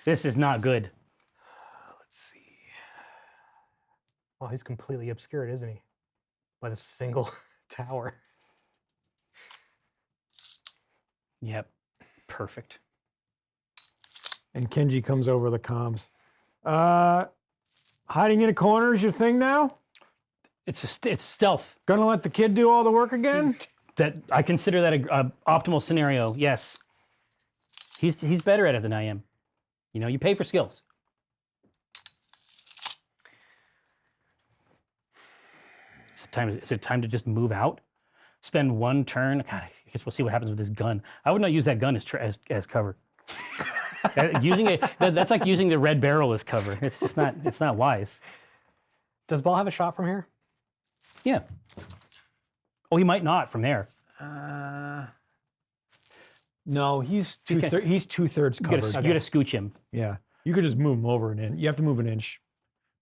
This is not good. Let's see. Oh, he's completely obscured, isn't he? By the single tower. Yep. Perfect. And Kenji comes over the comms. Hiding in a corner is your thing now? It's stealth. Gonna let the kid do all the work again? That I consider that a optimal scenario. Yes. He's better at it than I am. You know, you pay for skills. Is it time to just move out? Spend 1 turn? God, I guess we'll see what happens with this gun. I would not use that gun as cover. Using it, that's like using the red barrel as cover. It's just not, it's not wise. Does Ball have a shot from here? Yeah. Oh, he might not from there. No, he's Okay. he's 2/3 You covered. gotta scooch him. Yeah, you could just move him over an inch. You have to move an inch.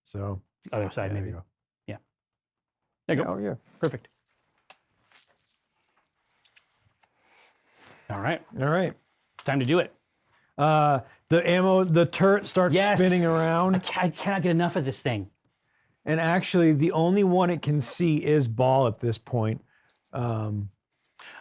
So Other side, there maybe. you go. Yeah. There you go. Oh yeah. Perfect. All right. All right. Time to do it. The turret starts Yes. spinning around, I cannot get enough of this thing. and actually, the only one it can see is Ball at this point.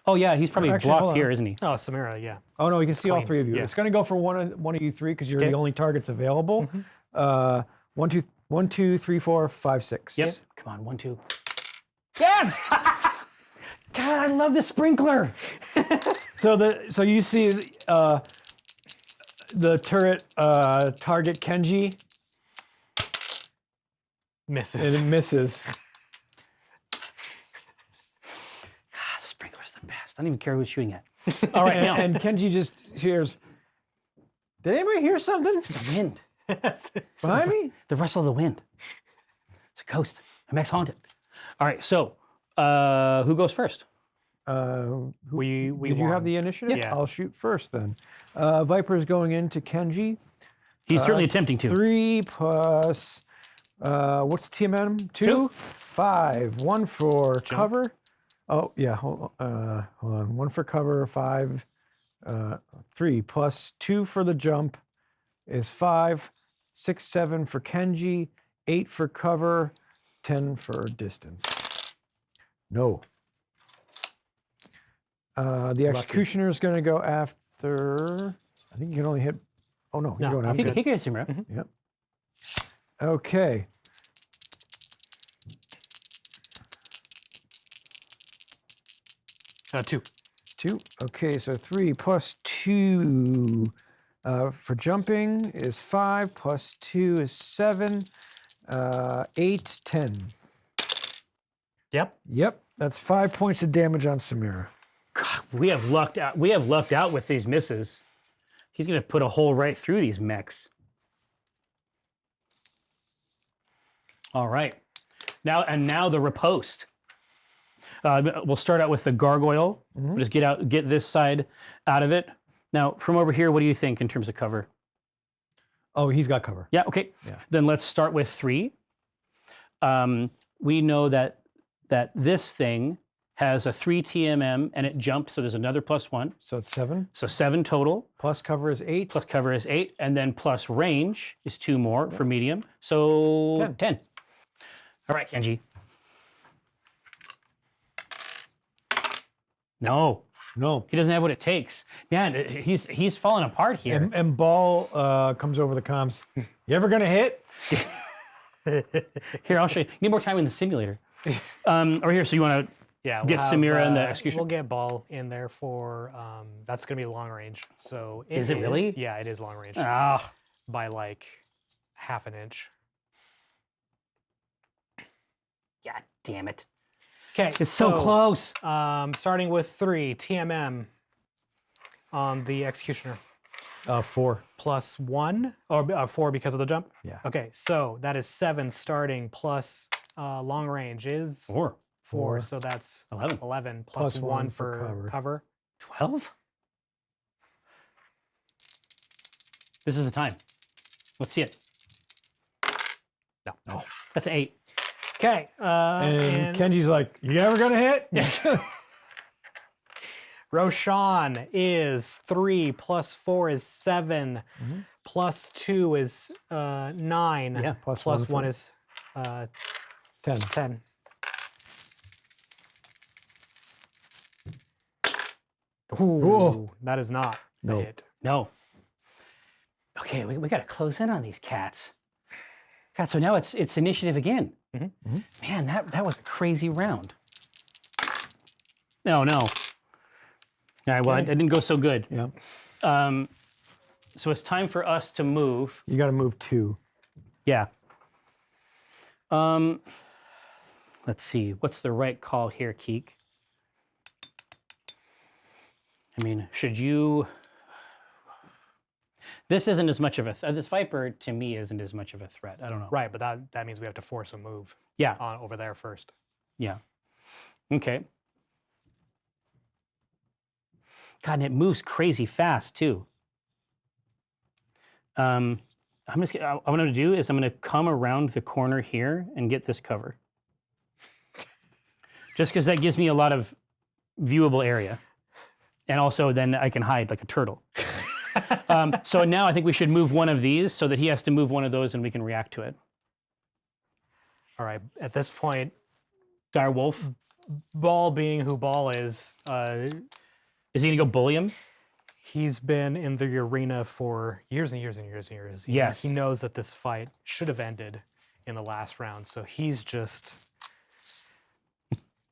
Oh yeah, he's probably Actually, hold blocked on. here, isn't he? Oh, Samira, yeah. Oh no, you can see all Clean. 3 of you. Yeah. It's going to go for one of you 3 because you're Okay. the only targets available. 1, 2, 3, 4, 5, 6. Yep. Come on, 1, 2. Yes! God, I love the sprinkler. So you see the turret target Kenji, Misses. and it misses. Ah, the sprinkler's the best. I don't even care who's shooting at. All right, now. And Kenji just hears. Did anybody hear something The wind. behind me? The rustle of the wind. It's a ghost. I'm ex-haunted. All right, so who goes first? we Did you have the initiative? Yeah. I'll shoot first then. Viper's going into Kenji. He's certainly attempting to. 3 plus. What's the TMM? 2? Two. 5. 1 for cover. Oh yeah. Hold on. 1 for cover. 5. 3 plus 2 for the jump is 5. 6, 7 for Kenji. 8 for cover. 10 for distance. No. The executioner is going to go after. I think you can only hit. Oh no, No, you're going I'm after. good. He gets him, right? Yep. Okay. Two. 2. Okay, so 3 plus 2 for jumping is 5, plus 2 is 7, 8, 10. Yep. Yep, that's 5 points of damage on Samira. God, we have lucked out. We have lucked out with these misses. He's gonna put a hole right through these mechs. All right. Now the riposte. We'll start out with the gargoyle. We'll just get this side out of it. Now, from over here, what do you think in terms of cover? Oh, he's got cover. Yeah, okay. Yeah. Then let's start with 3. We know that this thing has a 3 TMM and it jumps, so there's another +1. So it's 7. So 7 total. Plus cover is 8. Plus cover is 8, and then plus range is 2 more for medium. So 10. All right, Kenji. No, No. he doesn't have what it takes. Man, he's falling apart here. And Ball comes over the comms. You ever gonna hit? Here, I'll show you. You need more time in the simulator. Over here, so you want to Yeah. get Samira in the execution? We'll get Ball in there for. That's gonna be long range. So Is it really? Yeah, it is long range Ah, by like half an inch. God damn it. Okay. It's so close. Starting with 3 TMM on the executioner. 4. +1 or 4 because of the jump. Yeah. Okay, so that is 7 starting plus long range is 4. 4, so that's 11. 11 Plus plus 1 1 for for cover. 12? This is the time. Let's see it. No. That's an 8. Okay, And Kenji's like, you ever gonna hit? Roshan is 3 plus 4 is 7 plus 2 is 9. Yeah, plus plus 1 1 is 10. 10. Ooh, that is not No. a hit. No. Okay, we got to close in on these cats. God, so now it's initiative again. Man, that was a crazy round. No. All right, well, it didn't go so good. Yeah. So it's time for us to move. You got to move 2. Yeah. Let's see. What's the right call here, Keek? I mean, should you... This isn't as much of a... This Viper, to me, isn't as much of a threat. I don't know. Right, but that means we have to force a move Yeah. on over there first. Yeah. Okay. God, and it moves crazy fast, too. What I'm going to do is I'm going to come around the corner here and get this cover. Just because that gives me a lot of viewable area. And also then I can hide like a turtle. So now I think we should move one of these so that he has to move one of those and we can react to it. All right, at this point, Dire Wolf. Ball being who Ball is Is he going to go bully him? he's been in the arena for years and years and years and years. Yes. He knows that this fight should have ended in the last round, so he's just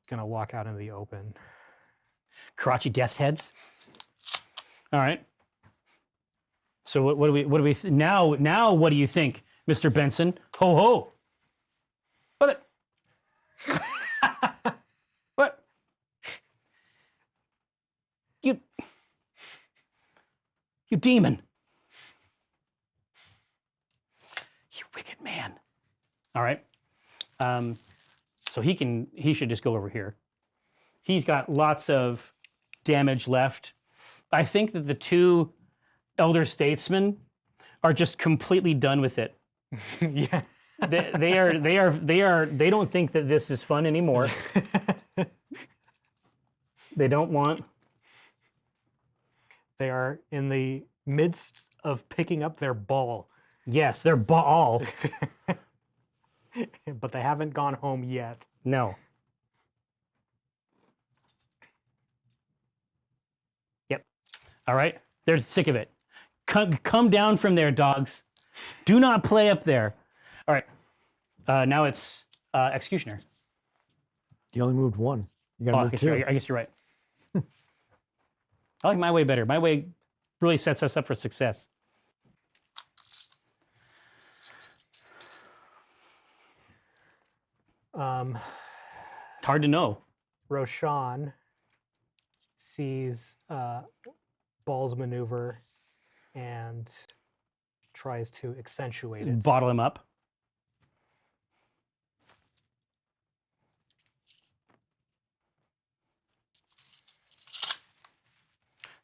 gonna walk out into the open. Karachi Death's Heads. All right. So what do we now what do you think, Mr. Benson? Ho ho. What? What? You demon. You wicked man. All right. So he should just go over here. He's got lots of damage left. I think that the 2 elder statesmen are just completely done with it. Yeah. They don't think that this is fun anymore. They don't want. They are in the midst of picking up their ball, Yes, they're ball. but they haven't gone home yet. No. All right? They're sick of it. Come down from there, dogs. Do not play up there. All right. Now it's Executioner. You only moved one. You got to move two. I guess you're right. I like my way better. My way really sets us up for success. Hard to know. Roshan sees Ball's maneuver and tries to accentuate it. Bottle him up.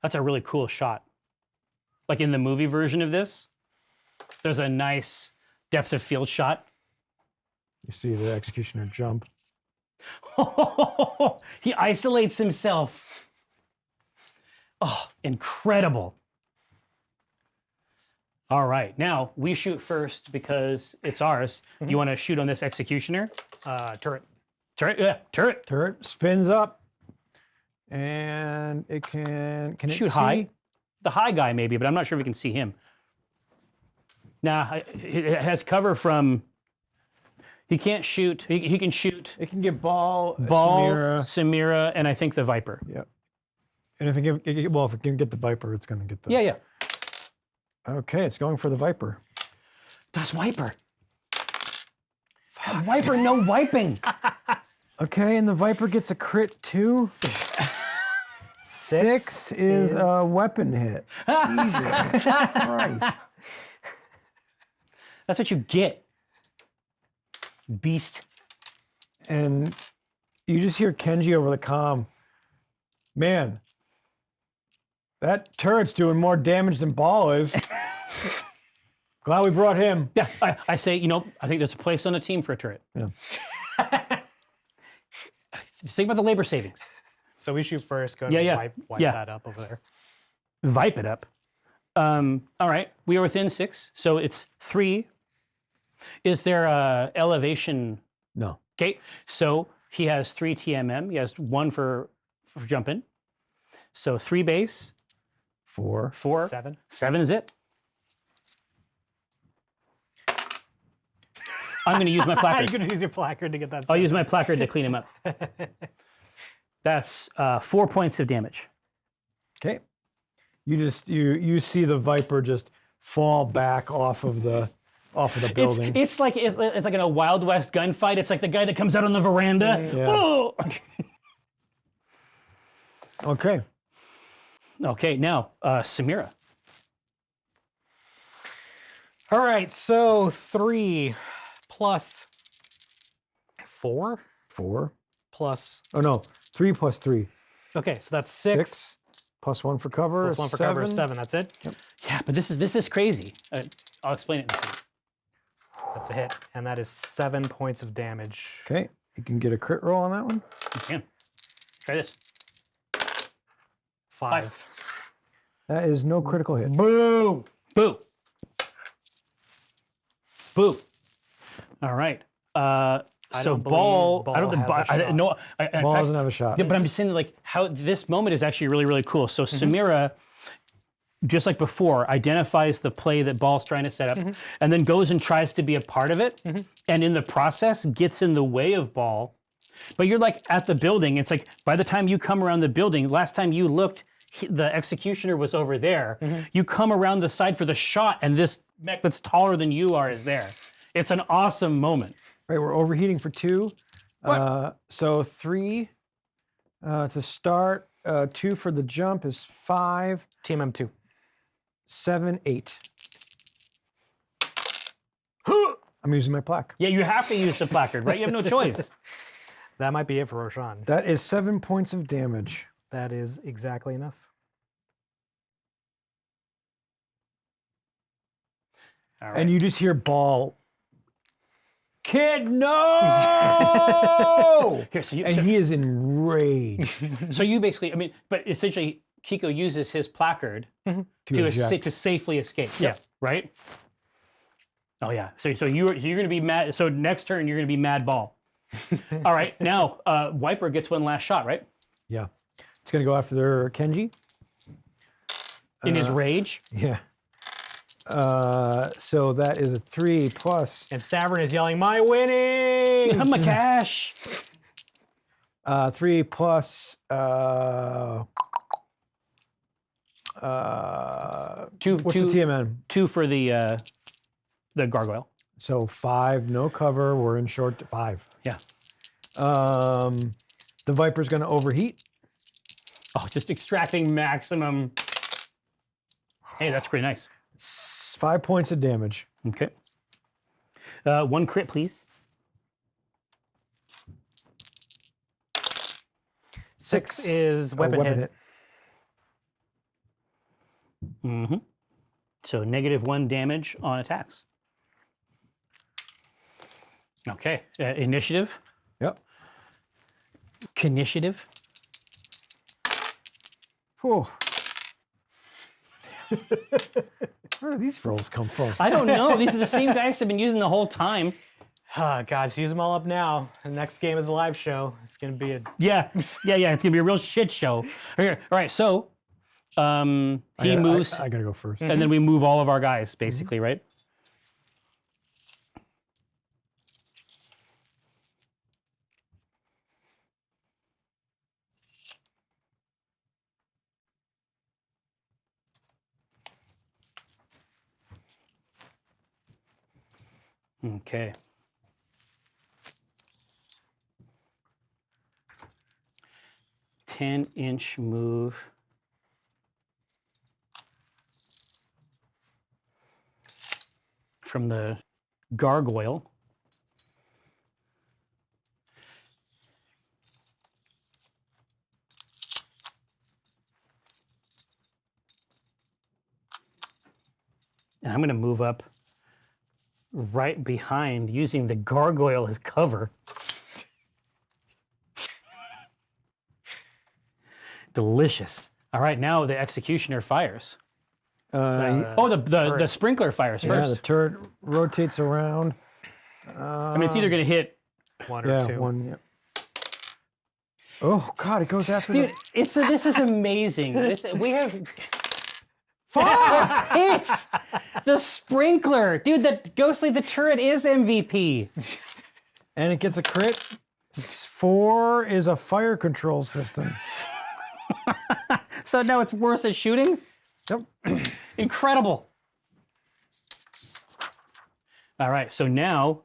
That's a really cool shot. Like in the movie version of this, there's a nice depth of field shot. You see the Executioner jump. He isolates himself. Oh, incredible. All right, now we shoot first because it's ours. You want to shoot on this Executioner? Turret. Turret, yeah, turret. Turret spins up, and it can it Shoot see? high. The high guy maybe, but I'm not sure if we can see him. Nah, it has cover from. He can't shoot. He can shoot. It can get Ball, Samira, and I think the Viper. Yep. And if it can get the Viper, it's going to get the. Yeah. Okay, it's going for the Viper. That's Viper. Viper, no wiping. Okay, and the Viper gets a crit too. Six is a weapon hit. Jesus Christ. That's what you get. Beast. And you just hear Kenji over the comm. Man, that turret's doing more damage than Ball is. Glad we brought him. Yeah, I say, I think there's a place on the team for a turret. Yeah. Just think about the labor savings. So we shoot first, go wipe that up over there. Vipe it up. All right, we are within 6, so it's 3. Is there a elevation? No. Okay, so he has 3 TMM. He has 1 for jumping. So 3 base. 4. 4. 7. 7 is it. I'm going to use my placard. You're going to use your placard to get that. I'll use my placard to clean him up. That's 4 points of damage. Okay. You see the Viper just fall back off of the building. It's like in a Wild West gunfight. It's like the guy that comes out on the veranda. Yeah. Whoa! Okay. Okay, now Samira. All right, so 3 plus 4 4 plus. Oh no, 3 plus 3. Okay, so that's 6 plus 1 for cover. plus 1 for cover is 7. That's it. Yep. Yeah, but this is crazy. I'll explain it in a second. That's a hit, and that is 7 points of damage. Okay, you can get a crit roll on that one. You can. Try this. 5. That is no critical hit. Boo! Boo! Boo! All right. So Ball Ball doesn't have a shot. Yeah, but I'm just saying, like, how this moment is actually really, really cool. So Samira, just like before, identifies the play that Ball's trying to set up, and then goes and tries to be a part of it, and in the process gets in the way of Ball. But you're like at the building. It's like by the time you come around the building, last time you looked, the Executioner was over there. You come around the side for the shot, and this mech that's taller than you are is there. It's an awesome moment. Right, we're overheating for 2. So 3 to start. 2 for the jump is 5. TMM 2. 7, 8. I'm using my plaque. Yeah, you have to use the placard, right? You have no choice. That might be it for Roshan. That is 7 points of damage. That is exactly enough. All right. And you just hear Ball. Kid, no! Here, so he is enraged. So you basically, but essentially, Kiko uses his placard to safely escape. Yeah. Right? Oh, yeah. So you're going to be mad. So next turn, you're going to be Mad Ball. All right. Now, Viper gets one last shot, right? Yeah. It's going to go after their Kenji. In his rage. Yeah. So that is a 3 plus And Stavern is yelling, "My winnings!" I'm a cash. 3 plus Two, what's two, the TMN? 2 for the gargoyle. So 5, no cover. We're in short 5. Yeah. The Viper's going to overheat. Oh, just extracting maximum. Hey, that's pretty nice. 5 points of damage. Okay. 1 crit, please. 6 is weapon hit. Mm-hmm. So -1 damage on attacks. Okay. Initiative. Yep. Initiative. Whew. Where do these rolls come from? I don't know. These are the same dice I've been using the whole time. God, just use them all up now. The next game is a live show. It's gonna be a Yeah. It's gonna be a real shit show. Here. All right. So, he moves, I gotta go first. and then we move all of our guys, basically, right? Okay. Ten-inch move. From the gargoyle. And I'm going to move up right behind using the gargoyle as cover. Delicious. All right, now the executioner fires. The sprinkler fires Yeah, first. the turret rotates around. I mean, it's either going to hit. 1 or 2. 1. Yeah. Oh God, it goes after Dude, this is amazing. We have. Fuck! Hits the sprinkler, dude. The turret is MVP. and it gets a crit. 4 is a fire control system. So now it's worse at shooting. Yep. Incredible. All right, so now,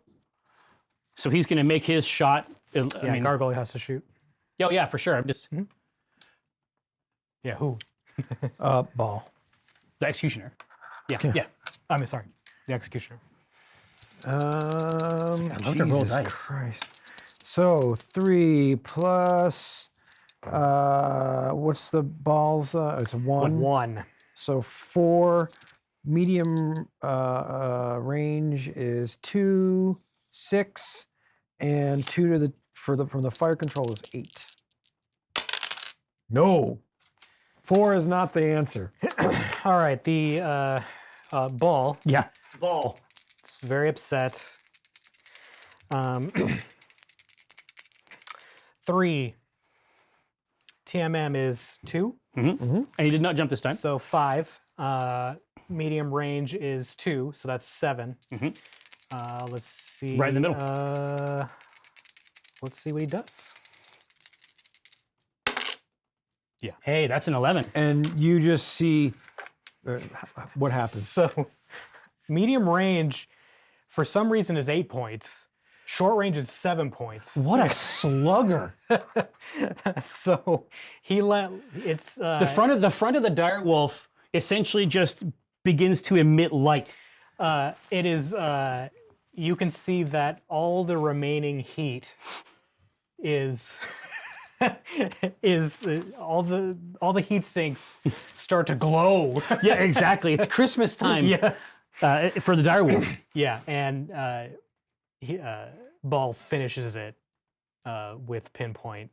he's going to make his shot. Gargoyle has to shoot. Oh yeah, for sure. I'm just Yeah, who? Ball. the executioner. Yeah. I mean, sorry, the executioner. love to roll Jesus dice. Christ. So 3 plus. What's the balls? It's 1. 1. So 4. Medium range is 2, 6, and 2 from the fire control is 8. No. 4 is not the answer. All right, the ball. Yeah. Ball. It's very upset. 3. TMM is 2. And he did not jump this time. So 5. Medium range is 2, so that's 7. Let's see. Right in the middle. Let's see what he does. Yeah. Hey, that's an 11. And you just see what happens. So, medium range, for some reason, is 8 points. Short range is 7 points. What a slugger! So he it's The front of the direwolf essentially just begins to emit light. it is you can see that all the remaining heat is all the heat sinks start to glow. Yeah, exactly. It's Christmas time. Yes. For the direwolf. Yeah, and Ball finishes it with pinpoint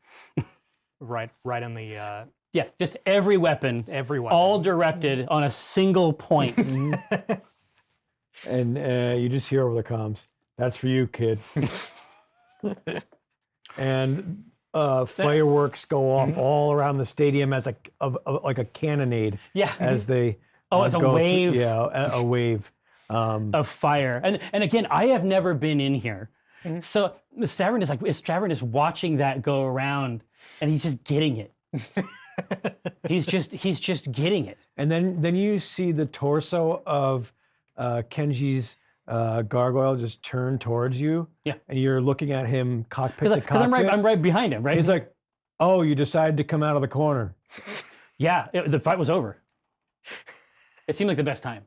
right on the Yeah, just every weapon, all directed on a single point. And you just hear over the comms, "That's for you, kid." And fireworks go off all around the stadium as like a cannonade. Yeah. As they it's a go wave. a wave. Of fire. And again, I have never been in here. So Stavron is watching that go around and he's just getting it. he's just getting it. And then you see the torso of Kenji's gargoyle just turn towards you. Yeah. And you're looking at him cockpit to Because cockpit. I'm right behind him, right? He's like, "Oh, you decided to come out of the corner." Yeah, the fight was over. It seemed like the best time.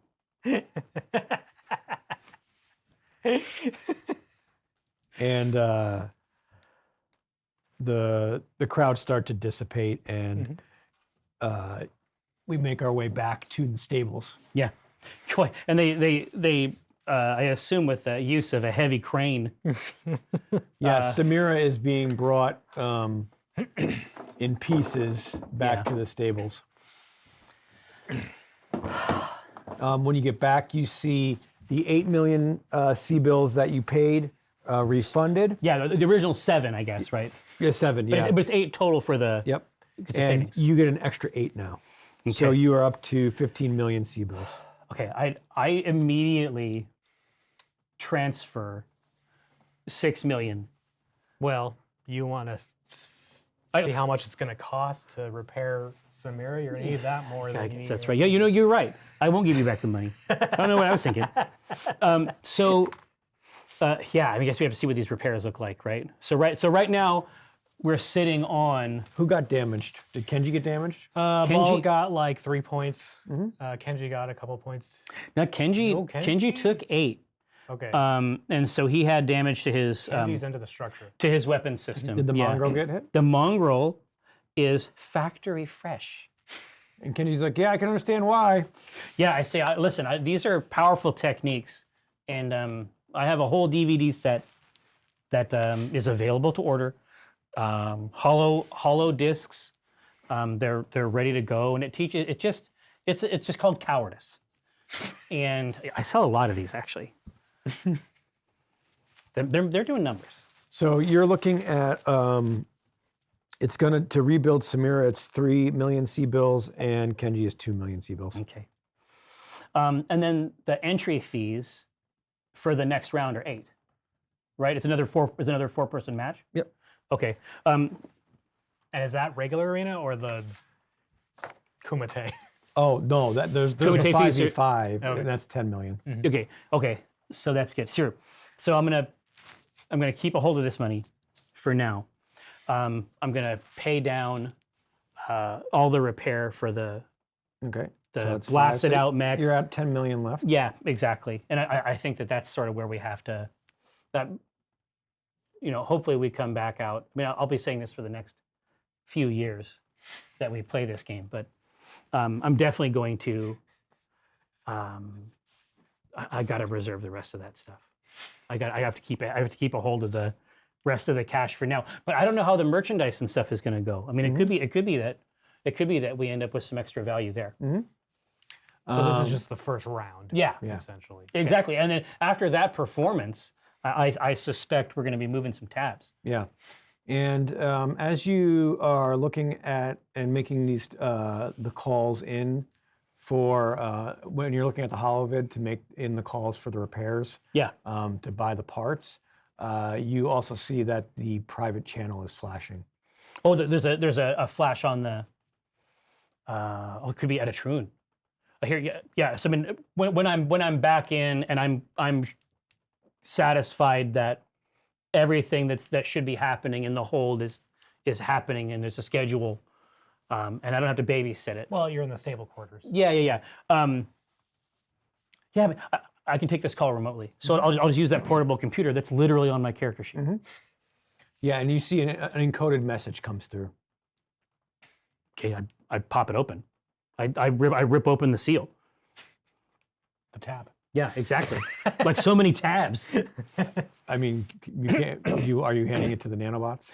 And the crowd start to dissipate, and we make our way back to the stables. Yeah. And they I assume with the use of a heavy crane. Yeah, Samira is being brought in pieces back to the stables. When you get back, you see the 8 million C-bills that you paid refunded. Yeah, the original 7, I guess, right? Yeah, 7, yeah. But it's 8 total for the Yep. the And savings. you get an extra 8 now. So Okay. you are up to 15 million C-bills. Okay, I immediately transfer 6 million. Well, you want to see how much it's going to cost to repair Samira? You're going to need that more than I you guess need. that's right. Yeah, you're right. I won't give you back the money. I don't know what I was thinking. Yeah, I guess we have to see what these repairs look like, right? So right now, we're sitting on. Who got damaged? Did Kenji get damaged? Ball Kenji- got like 3 points. Kenji got a couple points. Now Kenji, No, Kenji took 8, Okay. and so he had damage to his Kenji's into the structure. to his weapon system. Did the Yeah. mongrel get hit? The mongrel is factory fresh. And Kenji's like, yeah, I can understand why. Yeah, I say, listen, these are powerful techniques, and I have a whole DVD set that is available to order. Hollow discs, they're ready to go, and it teaches. It's just called cowardice, and I sell a lot of these actually. They're doing numbers. So you're looking at, it's going to rebuild Samira, it's 3 million C-bills, and Kenji is 2 million C-bills. Okay. And then the entry fees for the next round are 8, right? It's another 4-person match. Yep. Okay. And is that regular arena or the Kumite? Oh, no, there's a Kumite fees are- 5v5, Okay. and that's 10 million. Okay. So that's good. Sure. So I'm gonna keep a hold of this money for now. I'm gonna pay down all the repair for the Okay. the blasted out mechs. You're at 10 million left. Yeah, exactly. And I think that's sort of where we have to, hopefully we come back out. I mean, I'll be saying this for the next few years that we play this game, but I'm definitely going to, I got to reserve the rest of that stuff. I have to keep a hold of the rest of the cash for now. But I don't know how the merchandise and stuff is going to go. I mean, it could be that we end up with some extra value there. So this is just the first round. Yeah. Essentially. Exactly. And then after that performance, I suspect we're going to be moving some tabs. Yeah. And as you are looking at and making these the calls in for when you're looking at the holovid to make in the calls for the repairs, Yeah. to buy the parts, you also see that the private channel is flashing. Oh, there's a flash on the. It could be at a Troon. I hear. Yeah. So I mean, when I'm back in and I'm satisfied that everything that should be happening in the hold is happening and there's a schedule, and I don't have to babysit it. Well, you're in the stable quarters. Yeah. Yeah, I mean, I can take this call remotely, so I'll just use that portable computer that's literally on my character sheet. Yeah, and you see an encoded message comes through. Okay, I pop it open. I rip open the seal. The tab. Yeah, exactly. Like so many tabs. I mean, you can't. Are you handing it to the nanobots?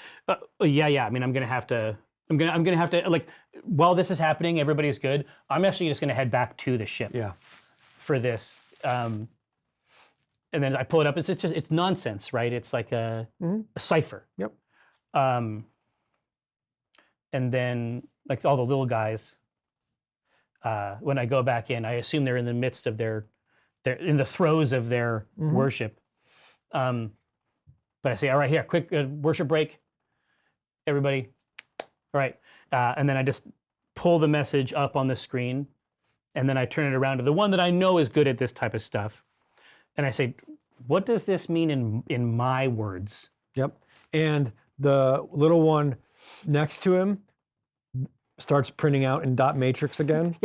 Yeah. I mean, I'm gonna have to like while this is happening, everybody's good. I'm actually just gonna head back to the ship. Yeah. For this, and then I pull it up. It's nonsense, right? It's like a cipher. Yep. and then like all the little guys. When I go back in, I assume they're in the midst of they're in the throes of their worship. But I say, all right, here, quick worship break, everybody. All right, and then I just pull the message up on the screen, and then I turn it around to the one that I know is good at this type of stuff, and I say, what does this mean in my words? Yep. And the little one next to him starts printing out in dot matrix again.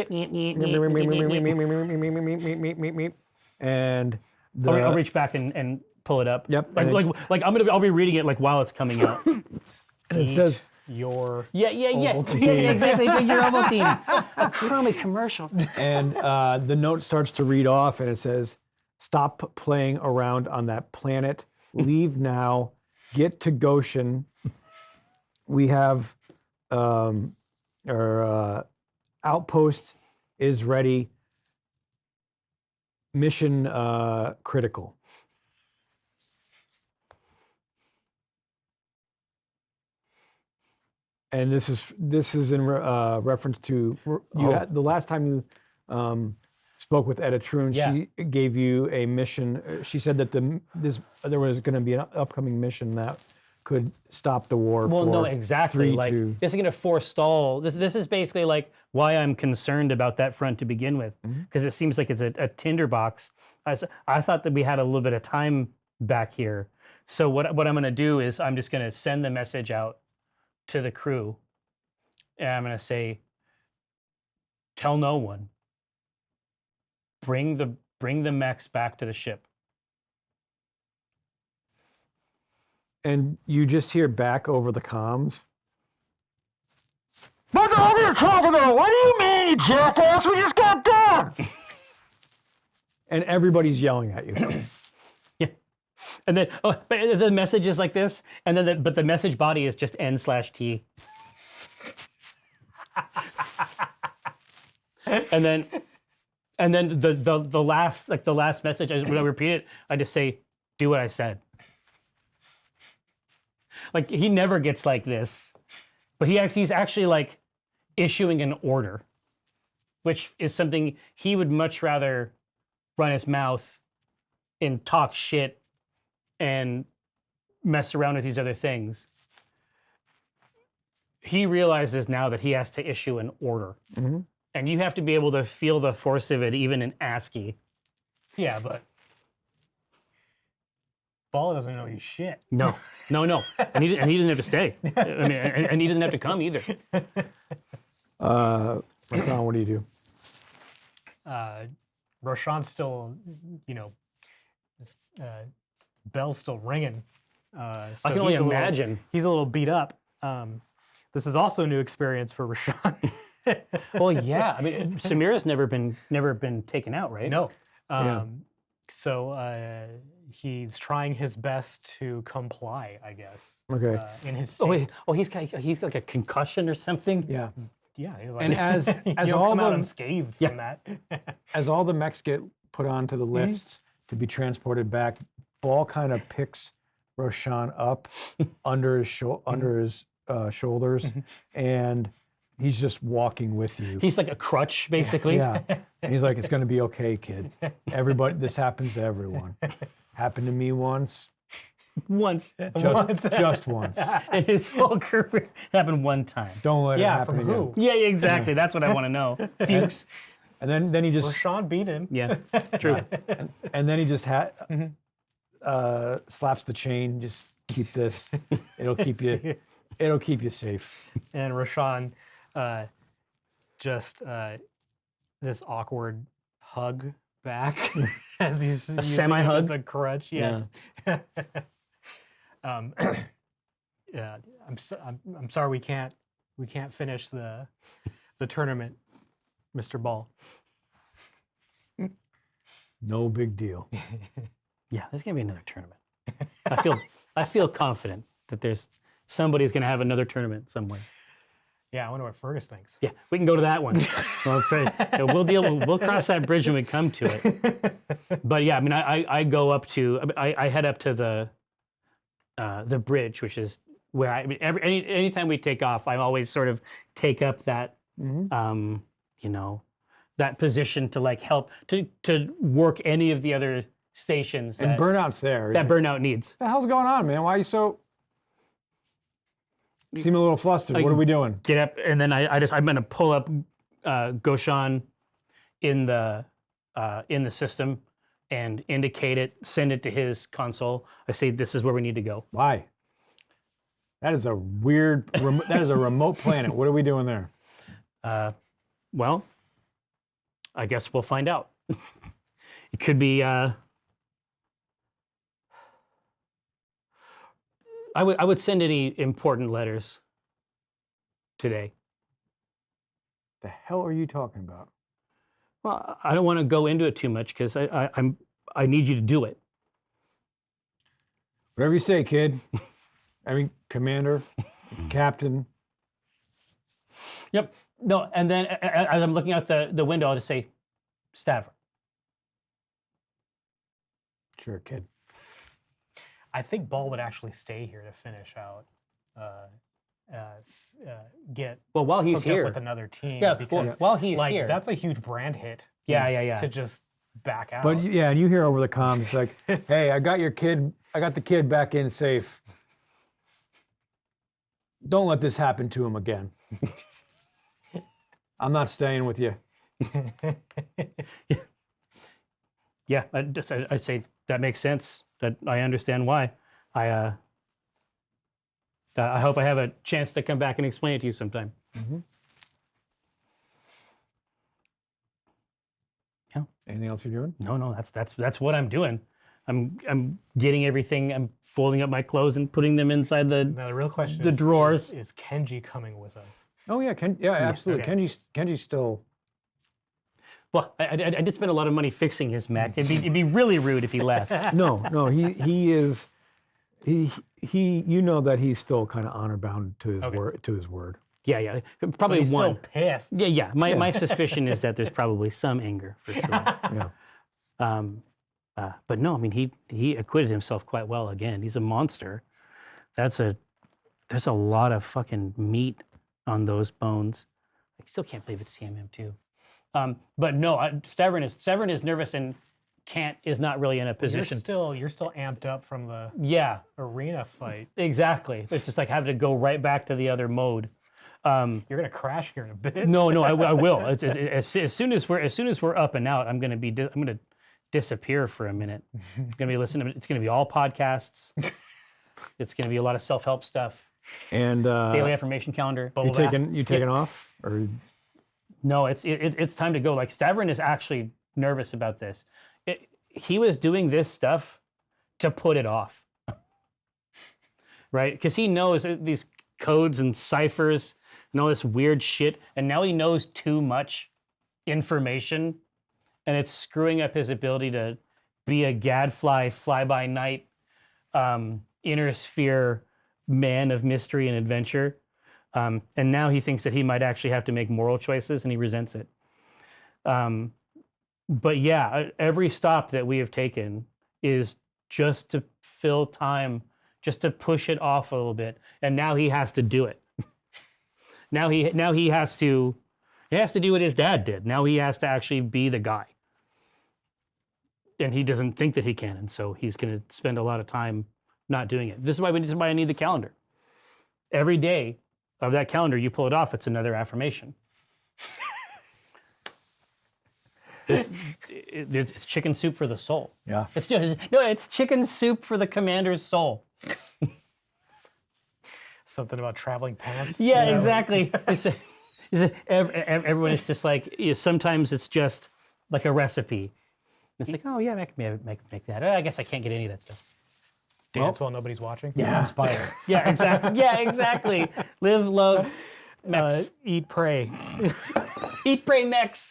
And I'll reach back and pull it up. Yep. I'll be reading it like while it's coming out. and it says Your Yeah, exactly. Your Ovaltine. A crummy commercial. and the note starts to read off, and it says, "Stop playing around on that planet. Leave now. Get to Goshen. We have our outpost is ready. Mission critical." And this is in reference to the last time you spoke with Etta Troon. Yeah. She gave you a mission. She said that there was going to be an upcoming mission that could stop the war. Well, for no, exactly. 3-2. Like this is going to forestall. This is basically like why I'm concerned about that front to begin with, because it seems like it's a tinderbox. I thought that we had a little bit of time back here. So what I'm going to do is I'm just going to send the message out to the crew, and I'm going to say, tell no one. Bring the mechs back to the ship. And you just hear back over the comms. What the hell are you talking about? What do you mean, you jackass? We just got done. And everybody's yelling at you. Yeah. And then but the message is like this, and then but the message body is just N/T. and then the last message, when I repeat it, I just say, do what I said. Like he never gets like this, but he's actually like issuing an order, which is something he would much rather run his mouth and talk shit and mess around with these other things. He realizes now that he has to issue an order, and you have to be able to feel the force of it, even in ASCII. yeah, but Ball doesn't know you shit. No, and he doesn't have to stay. I mean, and he doesn't have to come either. Rashawn, what do you do? Roshan's still, bell's still ringing. So I can only he's a little- imagine. he's a little beat up. This is also a new experience for Rashawn. Well, yeah. I mean, Samira's never been taken out, right? No. Yeah. So he's trying his best to comply, I guess. Okay. In his Oh, state. wait, he's like a concussion or something. Yeah. Yeah. He's like, And as you don't all come out the unscathed Yeah. from that. as all the mechs get put onto the lifts to be transported back, Ball kind of picks Roshan up under his shoulders, and he's just walking with you. He's like a crutch, basically. Yeah. And he's like, "It's going to be okay, kid. Everybody, this happens to everyone. Happened to me once. Once. Just once. In his whole career. Happened one time. Don't let it Yeah, happen from again." who? Yeah, exactly. That's what I want to know. Fuchs. And then he just Rashawn beat him. Yeah, true. and then he just slaps the chain. Just keep this. It'll keep you safe. And Rashawn just this awkward hug back as he's using it semi-hug? as a crutch. Yes. Yeah. I'm sorry we can't finish the tournament, Mr. Ball. No big deal. Yeah, there's gonna be another tournament. I feel confident that somebody's gonna have another tournament somewhere. Yeah, I wonder what Fergus thinks. Yeah, we can go to that one. We'll cross that bridge when we come to it. But yeah, I mean, I head up to the bridge, which is where I mean, anytime we take off, I always sort of take up that, you know, that position to like help to work any of the other stations And that Burnout's there. that Burnout needs. What the hell's going on, man? Why are you so... Seem a little flustered. What are we doing? Get up, and then I'm gonna pull up Goshan in the system and indicate it, send it to his console. I say, this is where we need to go. Why? That is a weird... that is a remote planet. What are we doing there? Well, I guess we'll find out. It could be... I would send any important letters today. The hell are you talking about? Well, I don't want to go into it too much because I need you to do it. Whatever you say, kid. I mean, commander, captain. Yep. No, and then as I'm looking out the window, I'll just say, Stavro. Sure, kid. I think Ball would actually stay here to finish out, get Well, while he's hooked up here, with another team. yeah, because while he's like here, that's a huge brand hit. yeah. To just back out. But yeah, and you hear over the comms, it's like, hey, I got the kid back in safe. Don't let this happen to him again. I'm not staying with you. Yeah, I say that makes sense. That I understand why. I hope I have a chance to come back and explain it to you sometime. Yeah. Anything else you're doing? No, that's what I'm doing. I'm getting everything. I'm folding up my clothes and putting them inside now the real question the drawers. Is Kenji coming with us? Oh yeah, absolutely. Okay. Kenji's still... Well, I did spend a lot of money fixing his mech. It'd be really rude if he left. No, he is... You know that he's still kind of honor bound to his word. Yeah. Probably He's one. still pissed. Yeah. My suspicion is that there's probably some anger for sure. Yeah. But no, I mean he acquitted himself quite well again. He's a monster. There's a lot of fucking meat on those bones. I still can't believe it's TMM2. But no, Stavron is nervous and is not really in a position. You're still amped up from the Yeah, arena fight. exactly. It's just like having to go right back to the other mode. You're gonna crash here in a bit. No, I will. As soon as we're up and out, I'm gonna disappear for a minute. It's gonna be listening. It's gonna be all podcasts. It's gonna be a lot of self-help stuff. And Daily affirmation calendar. you taking off or? No, it's time to go. Like Stavron is actually nervous about this. He was doing this stuff to put it off, right? Because he knows these codes and ciphers and all this weird shit, and now he knows too much information, and it's screwing up his ability to be a gadfly, fly-by-night, inner sphere man of mystery and adventure. And now he thinks that he might actually have to make moral choices, and he resents it. But yeah, every stop that we have taken is just to fill time, just to push it off a little bit. And now he has to do it. now he has to do what his dad did. Now he has to actually be the guy. And he doesn't think that he can, and so he's going to spend a lot of time not doing it. This is why I need the calendar. Every day of that calendar, you pull it off, it's another affirmation. It's chicken soup for the soul. Yeah. It's chicken soup for the commander's soul. Something about traveling pants. Yeah, exactly. Everyone is just like, sometimes it's just like a recipe. It's like, oh yeah, make that. I guess I can't get any of that stuff. Dance while nobody's watching. Yeah, inspire. Yeah, exactly. Yeah, exactly. Live, love, mex. Eat, pray. Eat, pray, mex.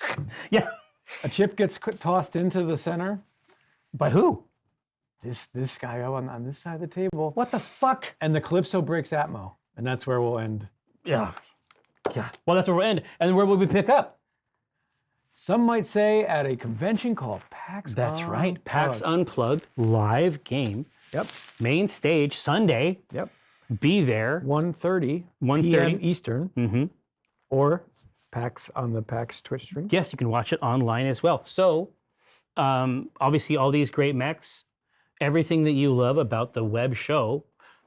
Yeah. A chip gets tossed into the center. By who? This guy on this side of the table. What the fuck? And the Calypso breaks Atmo, and that's where we'll end. Yeah. Well, that's where we'll end. And where will we pick up? Some might say at a convention called PAX. That's right. PAX Unplugged live game. Yep. Main stage Sunday. Yep. be there. 1:30 1:30 p.m. Eastern, Mm-hmm. or PAX on the PAX Twitch stream. Yes, you can watch it online as well. So, obviously, all these great mechs, everything that you love about the web show.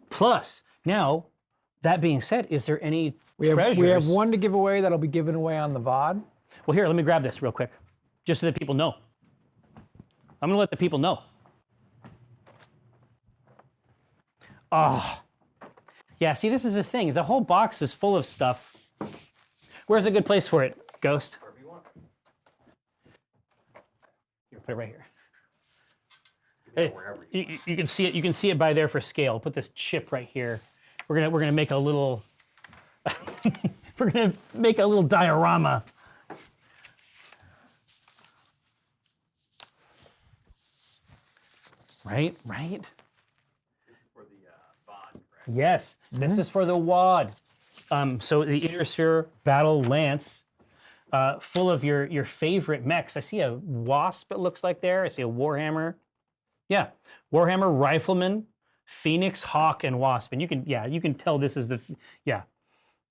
Plus, now, that being said, is there any treasures? We have one to give away that'll be given away on the VOD. Well, here, let me grab this real quick, just so that people know. I'm going to let the people know. Oh, yeah, see, this is the thing. The whole box is full of stuff. Where's a good place for it, Ghost? Wherever you want. Here, put it right here. Yeah, Hey, wherever you you can see it. You can see it by there for scale. Put this chip right here. We're gonna make a little. We're gonna make a little diorama. Right. for the VOD, right? Yes, this is for the WAD. So the Inner Sphere Battle Lance, full of your favorite mechs. I see a Wasp, it looks like there. I see a Warhammer. Yeah, Warhammer Rifleman, Phoenix, Hawk, and Wasp. And you can tell this is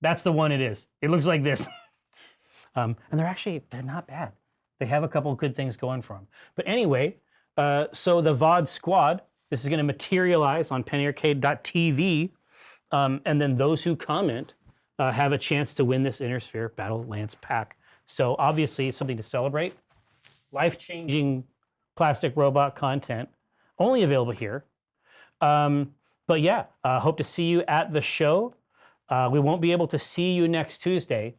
that's the one it is. It looks like this. And they're not bad. They have a couple of good things going for them. But anyway, so the VOD squad, this is going to materialize on pennyarcade.tv. And then those who comment have a chance to win this Inner Sphere Battle Lance pack. So obviously it's something to celebrate. Life-changing plastic robot content, only available here. But yeah, hope to see you at the show. We won't be able to see you next Tuesday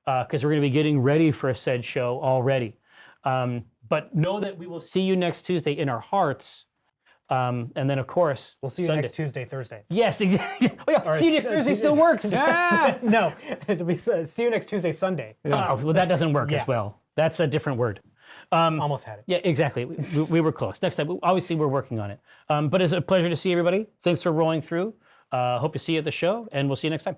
because we're going to be getting ready for a said show already. But know that we will see you next Tuesday in our hearts. And then, of course, We'll see you Sunday. next Tuesday, Thursday. Yes, exactly. Oh, yeah. See you next Thursday see- still works. No, it'll be see you next Tuesday, Sunday. Oh, well, that doesn't work Yeah. as well. That's a different word. Almost had it. Yeah, exactly. We were close. Next time, obviously, we're working on it. But it's a pleasure to see everybody. Thanks for rolling through. Hope to see you at the show, and we'll see you next time.